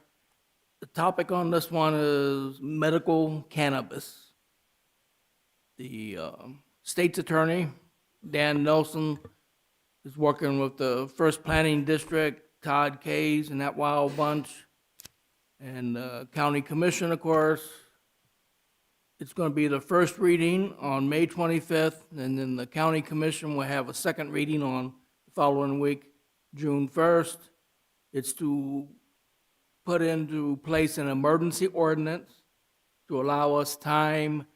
The topic on this one is medical cannabis. The state's attorney, Dan Nelson, is working with the First Planning District, Todd Kays and that wild bunch, and the county commission, of course. It's going to be the first reading on May 25th, and then the county commission will have a second reading on the following week, June 1st. It's to put into place an emergency ordinance to allow us time,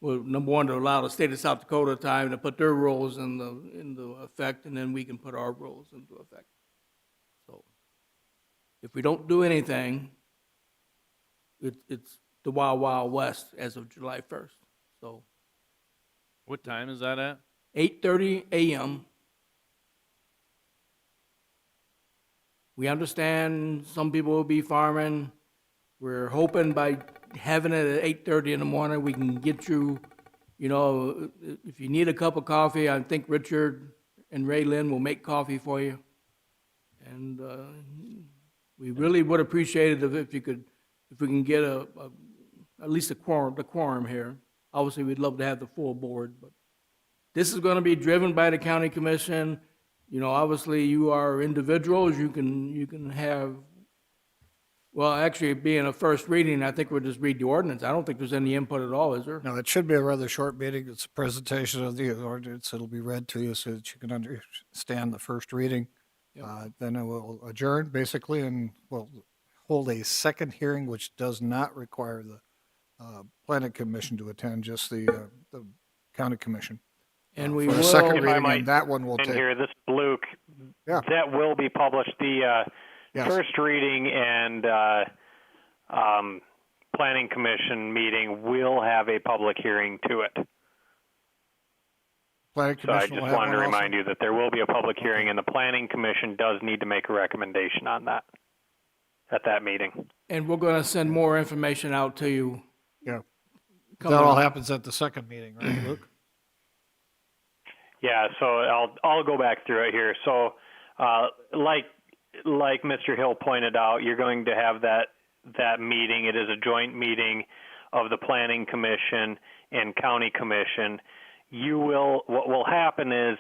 well, number one, to allow the state of South Dakota time to put their rules into effect, and then we can put our rules into effect. So If we don't do anything, it's the Wild Wild West as of July 1st. So What time is that at? 8:30 a.m. We understand some people will be farming. We're hoping by having it at 8:30 in the morning, we can get you, you know, if you need a cup of coffee, I think Richard and Ray Lynn will make coffee for you. And we really would appreciate it if we can get at least the quorum here. Obviously, we'd love to have the full board, but this is going to be driven by the county commission. You know, obviously, you are individuals. You can have, well, actually, being a first reading, I think we'll just read the ordinance. I don't think there's any input at all, is there? No, it should be a rather short meeting. It's a presentation of the ordinance. It'll be read to you so that you can understand the first reading. Then it will adjourn, basically, and we'll hold a second hearing, which does not require the planning commission to attend, just the county commission. And we For a will. second If I reading, might and that one will in take. here, this is Luke. Yeah. That will be published. The Yes. first reading and planning commission meeting will have a public hearing to it. Planning So I commission just will have wanted to one also? remind you that there will be a public hearing, and the planning commission does need to make a recommendation on that at that meeting. And we're going to send more information out to you. Yeah. That coming all up. happens at the second meeting, right, Luke? Yeah, so I'll go back through it here. So, like Mr. Hill pointed out, you're going to have that meeting. It is a joint meeting of the Planning Commission and County Commission. What will happen is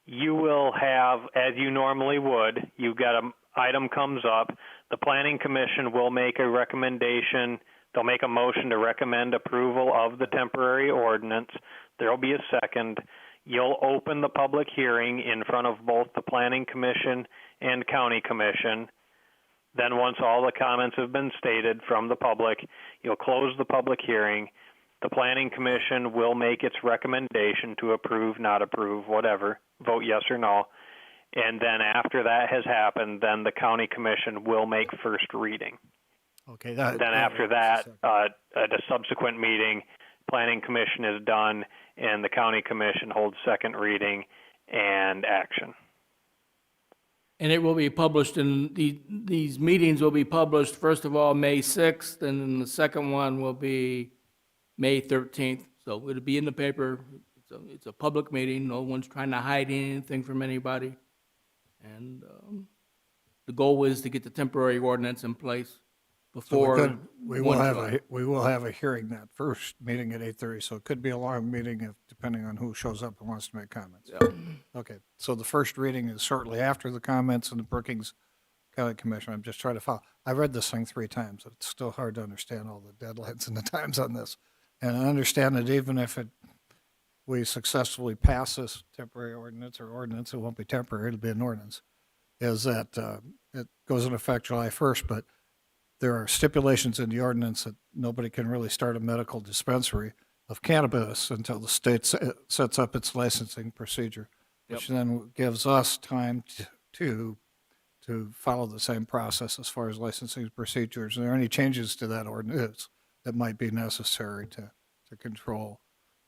you will have, as you normally would, you've got an item comes up. The Planning Commission will make a recommendation. They'll make a motion to recommend approval of the temporary ordinance. There'll be a second. You'll open the public hearing in front of both the Planning Commission and County Commission. Then once all the comments have been stated from the public, you'll close the public hearing. The Planning Commission will make its recommendation to approve, not approve, whatever, vote yes or no. And then after that has happened, then the County Commission will make first reading. Okay. Then after that, at a subsequent meeting, Planning Commission is done, and the County Commission holds second reading and action. And it will be published in, these meetings will be published, first of all, May 6th, and then the second one will be May 13th. So it'll be in the paper. It's a public meeting. No one's trying to hide anything from anybody. And the goal is to get the temporary ordinance in place So before. we will have a hearing that first meeting at 8:30, so it could be a long meeting depending on who shows up and wants to make comments. Yeah. Okay, so the first reading is shortly after the comments in the Brookings County Commission. I'm just trying to follow. I read this thing 3 times. It's still hard to understand all the deadlines and the times on this. And I understand that even if we successfully pass this temporary ordinance or ordinance, it won't be temporary, it'll be an ordinance, is that it goes into effect July 1st, but there are stipulations in the ordinance that nobody can really start a medical dispensary of cannabis until the state sets up its licensing procedure, which then gives us time to follow the same process as far as licensing procedures. Are there any changes to that ordinance that might be necessary to control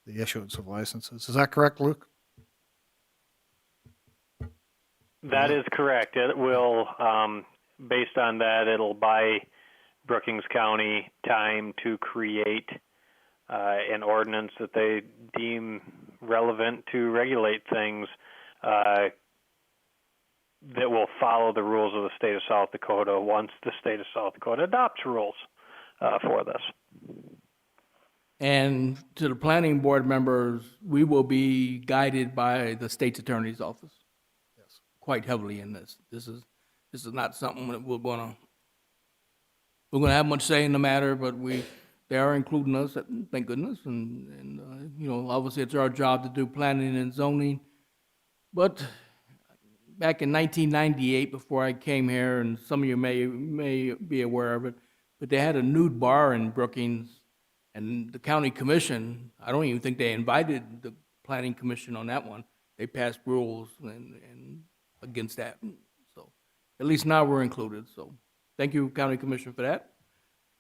the issuance of licenses? Is that correct, Luke? That is correct. It will, based on that, it'll buy Brookings County time to create an ordinance that they deem relevant to regulate things that will follow the rules of the state of South Dakota once the state of South Dakota adopts rules for this. And to the planning board members, we will be guided by the state's attorney's office. Yes. Quite heavily in this. This is not something that we're gonna have much say in the matter, but they are including us, thank goodness, and you know, obviously it's our job to do planning and zoning. But back in 1998, before I came here, and some of you may be aware of it, but they had a nude bar in Brookings, and the county commission, I don't even think they invited the planning commission on that one. They passed rules and against that. So at least now we're included, so thank you, County Commission, for that.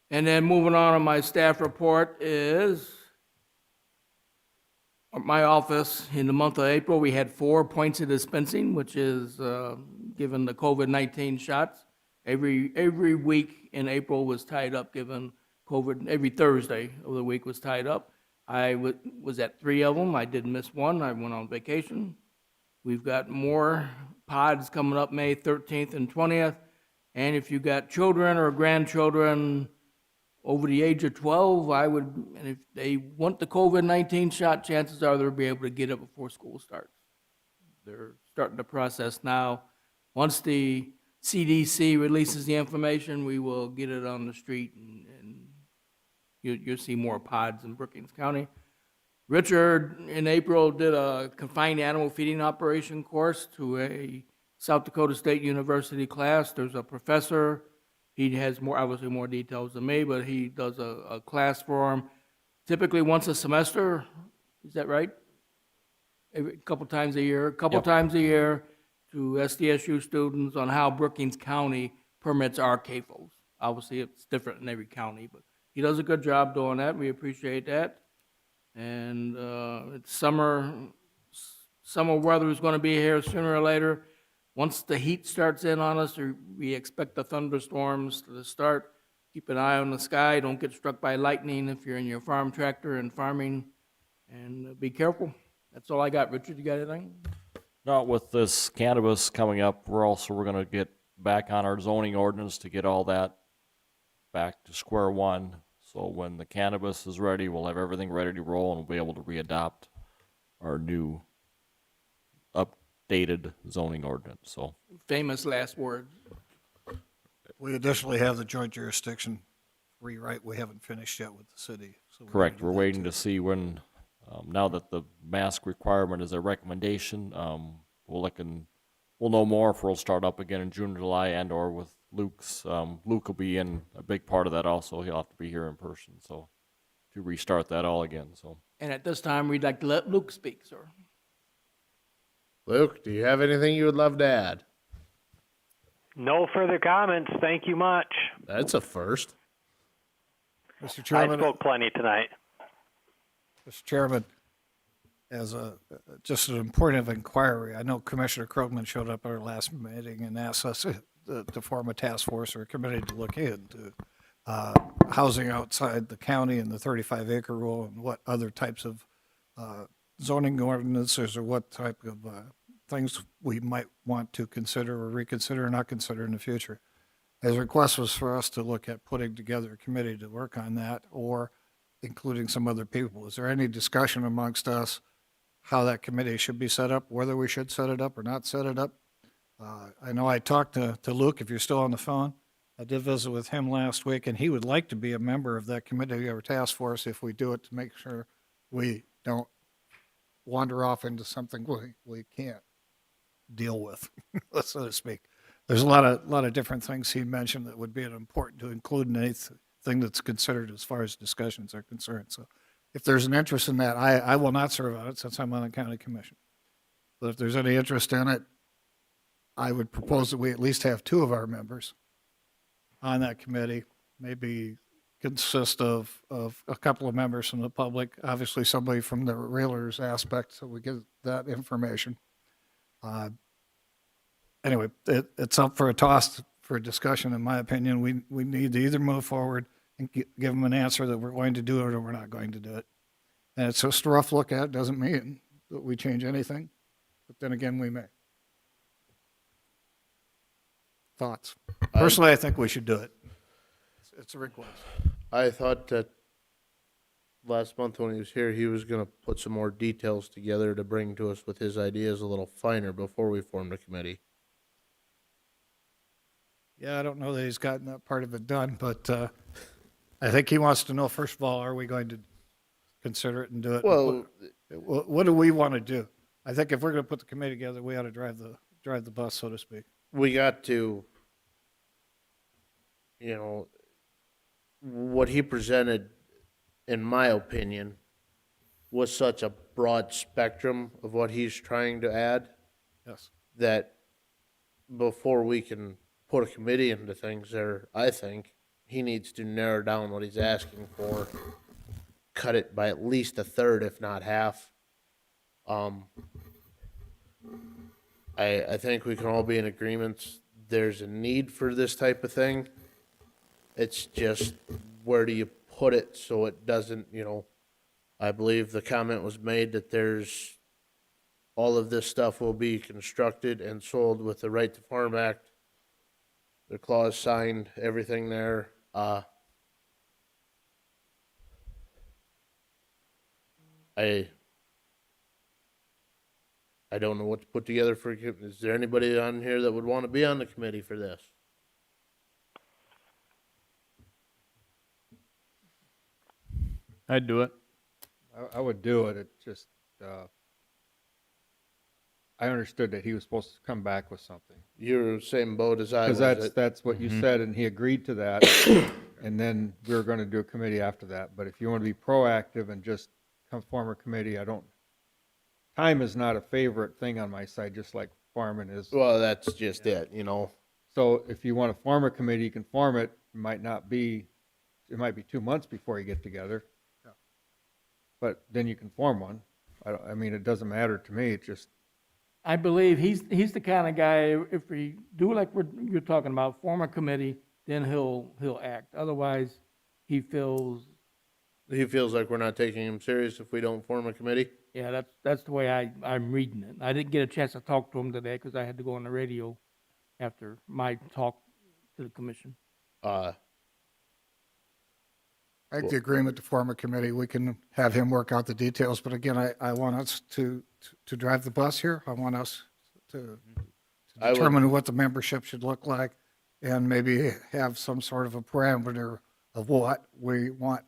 And then moving on to my staff report is my office, in the month of April, we had 4 points of dispensing, which is given the COVID-19 shots. Every week in April was tied up, given COVID, every Thursday of the week was tied up. I was at 3 of them. I did miss one. I went on vacation. We've got more pods coming up May 13th and 20th. And if you got children or grandchildren over the age of 12, and if they want the COVID-19 shot, chances are they'll be able to get it before school starts. They're starting the process now. Once the CDC releases the information, we will get it on the street, and you'll see more pods in Brookings County. Richard, in April, did a confined animal feeding operation course to a South Dakota State University class. There's a professor. He has obviously more details than me, but he does a class for him, typically once a semester. Is that right? A couple times a year, to SDSU students on how Brookings County permits our CAFOs. Obviously, it's different in every county, but he does a good job doing that. We appreciate that. And it's summer weather is going to be here sooner or later. Once the heat starts in on us, we expect the thunderstorms to start. Keep an eye on the sky. Don't get struck by lightning if you're in your farm tractor and farming. And be careful. That's all I got. Richard, you got anything? Now, with this cannabis coming up, we're going to get back on our zoning ordinance to get all that back to square one. So when the cannabis is ready, we'll have everything ready to roll, and we'll be able to readopt our new updated zoning ordinance. So Famous last words. We additionally have the joint jurisdiction rewrite we haven't finished yet with the city. So correct. We're waiting to see when, now that the mask requirement is a recommendation, we'll know more if we'll start up again in June or July, and or with Luke's. Luke will be in a big part of that also. He'll have to be here in person, so to restart that all again. So. And at this time, we'd like to let Luke speak, sir. Luke, do you have anything you would love to add? No further comments. Thank you much. That's a first. Mr. I Chairman, spoke plenty tonight. Mr. Chairman, as just an point of inquiry, I know Commissioner Krogman showed up at our last meeting and asked us to form a task force or a committee to look into housing outside the county and the 35-acre rule, and what other types of zoning ordinances or what type of things we might want to consider or reconsider or not consider in the future. His request was for us to look at putting together a committee to work on that, or including some other people. Is there any discussion amongst us how that committee should be set up, whether we should set it up or not set it up? I know I talked to Luke, if you're still on the phone. I did visit with him last week, and he would like to be a member of that committee or task force if we do it, to make sure we don't wander off into something we can't deal with, so to speak. There's a lot of different things he mentioned that would be important to include in anything that's considered as far as discussions are concerned. So if there's an interest in that, I will not serve on it since I'm on the county commission. But if there's any interest in it, I would propose that we at least have 2 of our members on that committee, maybe consist of a couple of members from the public, obviously somebody from the realtors aspect, so we get that information. Anyway, it's up for a toss for discussion, in my opinion. We need to either move forward and give them an answer that we're going to do it or we're not going to do it. And it's just a rough look at it. Doesn't mean that we change anything, but then again, we may. Thoughts? Personally, I think we should do it. It's a request. I thought that last month when he was here, he was going to put some more details together to bring to us with his ideas a little finer before we formed a committee. Yeah, I don't know that he's gotten that part of it done, but I think he wants to know, first of all, are we going to consider it and do it? Well, what do we want to do? I think if we're going to put the committee together, we ought to drive the bus, so to speak. we got to, what he presented, in my opinion, was such a broad spectrum of what he's trying to add Yes. that before we can put a committee into things there, I think he needs to narrow down what he's asking for, cut it by at least a third, if not half. I think we can all be in agreement. There's a need for this type of thing. It's just, where do you put it so it doesn't, I believe the comment was made that all of this stuff will be constructed and sold with the Right to Farm Act. The clause signed, everything there. I don't know what to put together for. Is there anybody on here that would want to be on the committee for this? I'd do it. I would do it. It just, I understood that he was supposed to come back with something. You're the same boat as I was. Because that's what you said, and he agreed to that. And then we were going to do a committee after that. But if you want to be proactive and just form a committee, time is not a favorite thing on my side, just like farming is. Well, that's just it, So if you want to form a committee, you can form it. It might be 2 months before you get together. Yeah. But then you can form one. I mean, it doesn't matter to me. It just, I believe he's the kind of guy, if we do like you're talking about, form a committee, then he'll act. Otherwise, he feels, like we're not taking him serious if we don't form a committee. yeah, that's the way I'm reading it. I didn't get a chance to talk to him today because I had to go on the radio after my talk to the commission. I think the agreement to form a committee, we can have him work out the details, but again, I want us to drive the bus here. I want us to determine what the membership should look like and maybe have some sort of a parameter of what we want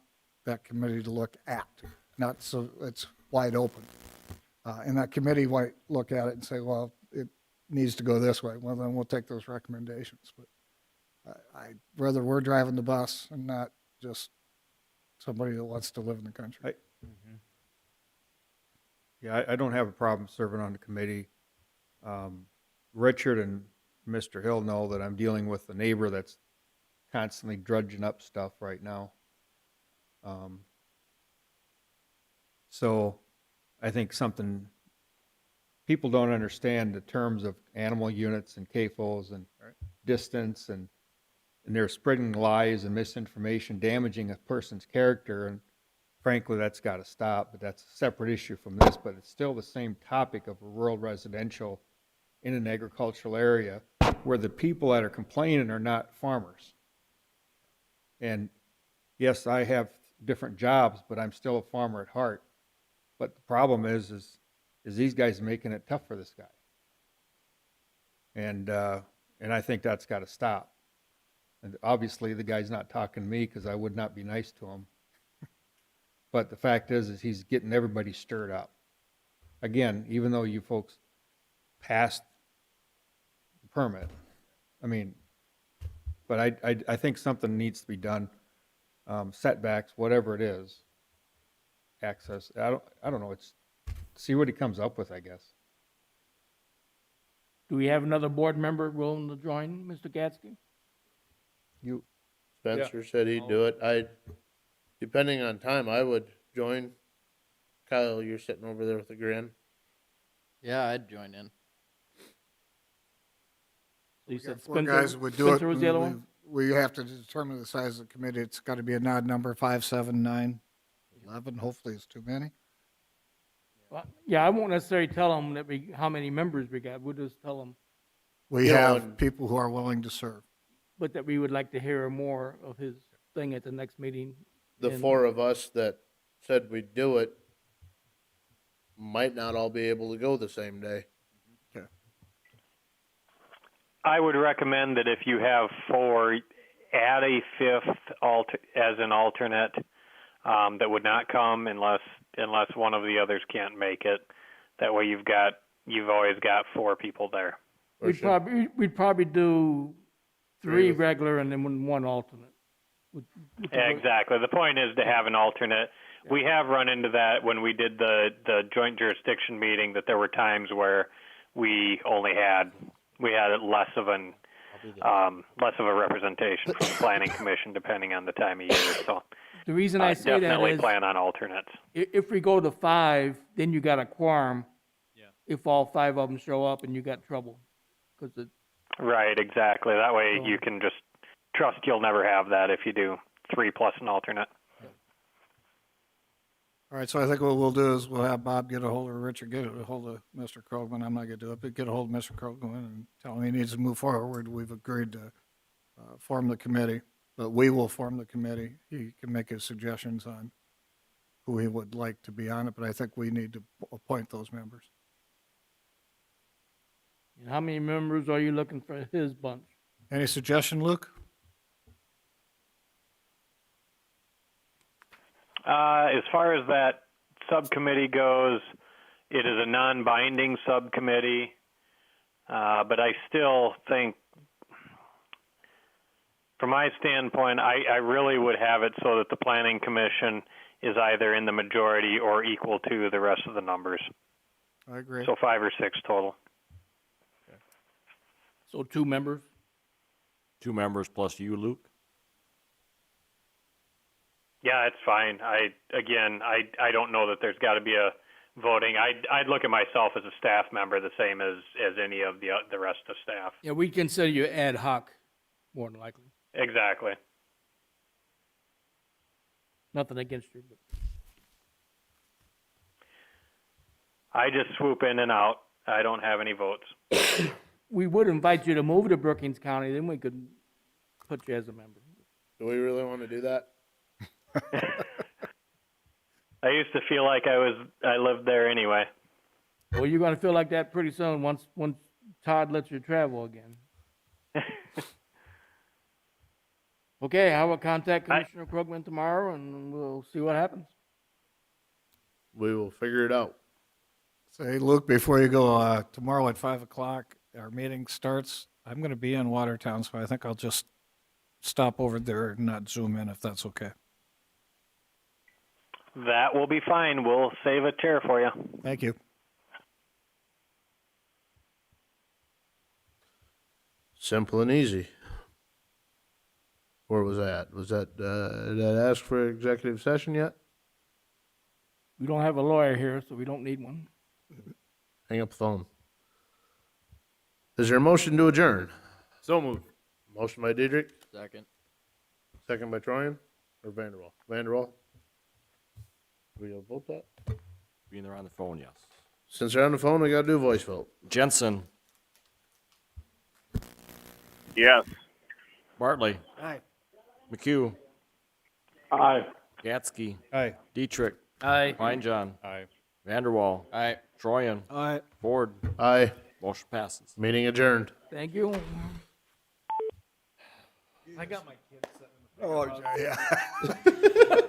that committee to look at, not so it's wide open. And that committee might look at it and say, well, it needs to go this way. Well, then we'll take those recommendations. But I'd rather we're driving the bus and not just somebody that wants to live in the country. yeah, I don't have a problem serving on the committee. Richard and Mr. Hill know that I'm dealing with a neighbor that's constantly drudging up stuff right now. So I think people don't understand the terms of animal units and CAFOs and distance, and they're spreading lies and misinformation, damaging a person's character, and frankly, that's got to stop, but that's a separate issue from this, but it's still the same topic of a rural residential in an agricultural area where the people that are complaining are not farmers. And yes, I have different jobs, but I'm still a farmer at heart. But the problem is these guys making it tough for this guy. And I think that's got to stop. And obviously the guy's not talking to me because I would not be nice to him. But the fact is he's getting everybody stirred up. Again, even though you folks passed the permit, I mean, but I think something needs to be done. Setbacks, whatever it is, access. I don't know. It's see what he comes up with, I guess. Do we have another board member willing to join, Mr. Gatsky? Spencer said he'd do it. Depending on time, I would join. Kyle, you're sitting over there with a grin. Yeah, I'd join in. So you said Four Spencer, guys would do it. Spencer was the other one? We have to determine the size of the committee. It's got to be an odd number, 5, 7, 9, 11. Hopefully it's too many. Well, yeah, I won't necessarily tell them how many members we got. We'll just tell them, We You know, have and- people who are willing to serve. but that we would like to hear more of his thing at the next meeting. The And- four of us that said we'd do it might not all be able to go the same day. I would recommend that if you have 4, add a 5th as an alternate that would not come unless one of the others can't make it. That way you've always got 4 people there. We'd probably do 3 regular and then one alternate. With the- Exactly. The point is to have an alternate. We have run into that when we did the joint jurisdiction meeting, that there were times where we had less of a less of a representation from the planning commission depending on the time of year. So The reason I say that definitely is, plan on alternates. if we go to 5, then you got a quorum. Yeah. If all 5 of them show up and you got trouble, because it, Right, exactly. That way So- you can just trust you'll never have that if you do 3 plus an alternate. All right, so I think what we'll do is we'll have Bob get a hold of Richard, get a hold of Mr. Krogman. I'm not gonna do it, but get a hold of Mr. Krogman and tell him he needs to move forward. We've agreed to form the committee, but we will form the committee. He can make his suggestions on who he would like to be on it, but I think we need to appoint those members. how many members are you looking for his bunch? Any suggestion, Luke? As far as that subcommittee goes, it is a non-binding subcommittee, but I still think, from my standpoint, I really would have it so that the planning commission is either in the majority or equal to the rest of the numbers. I agree. So 5 or 6 total. So 2 members? 2 members plus you, Luke? Yeah, it's fine. I don't know that there's got to be a voting. I'd look at myself as a staff member, the same as any of the rest of staff. Yeah, we consider you ad hoc, more than likely. Exactly. Nothing against you, but I just swoop in and out. I don't have any votes. we would invite you to move to Brookings County, then we could put you as a member. Do we really want to do that? I used to feel like I lived there anyway. Well, you're gonna feel like that pretty soon, once Todd lets you travel again. Okay, I will contact Commissioner Krugman tomorrow, and we'll see what happens. We will figure it out. Say, Luke, before you go, tomorrow at 5 o'clock, our meeting starts. I'm gonna be in Watertown, so I think I'll just stop over there and not zoom in, if that's okay. That will be fine. We'll save a chair for you. Thank you. Simple and easy. Where was that? Was that, did I ask for executive session yet? We don't have a lawyer here, so we don't need one. Hang up the phone. Is there a motion to adjourn? So moved. Motion by Diedrich, Second. second by Troyan, or Vanderwall? Vanderwall? Do we vote that? Being there on the phone, yes. Since they're on the phone, we gotta do a voice vote. Jensen, Yes. Bartley, Aye. McHugh, Aye. Gatsky, Aye. Dietrich, Aye. Feinjohn, Aye. Vanderwall, Aye. Troyan, All right. Ford. Aye. Motion passes. Meeting adjourned. Thank you. I got my kids sitting in the Oh, yeah.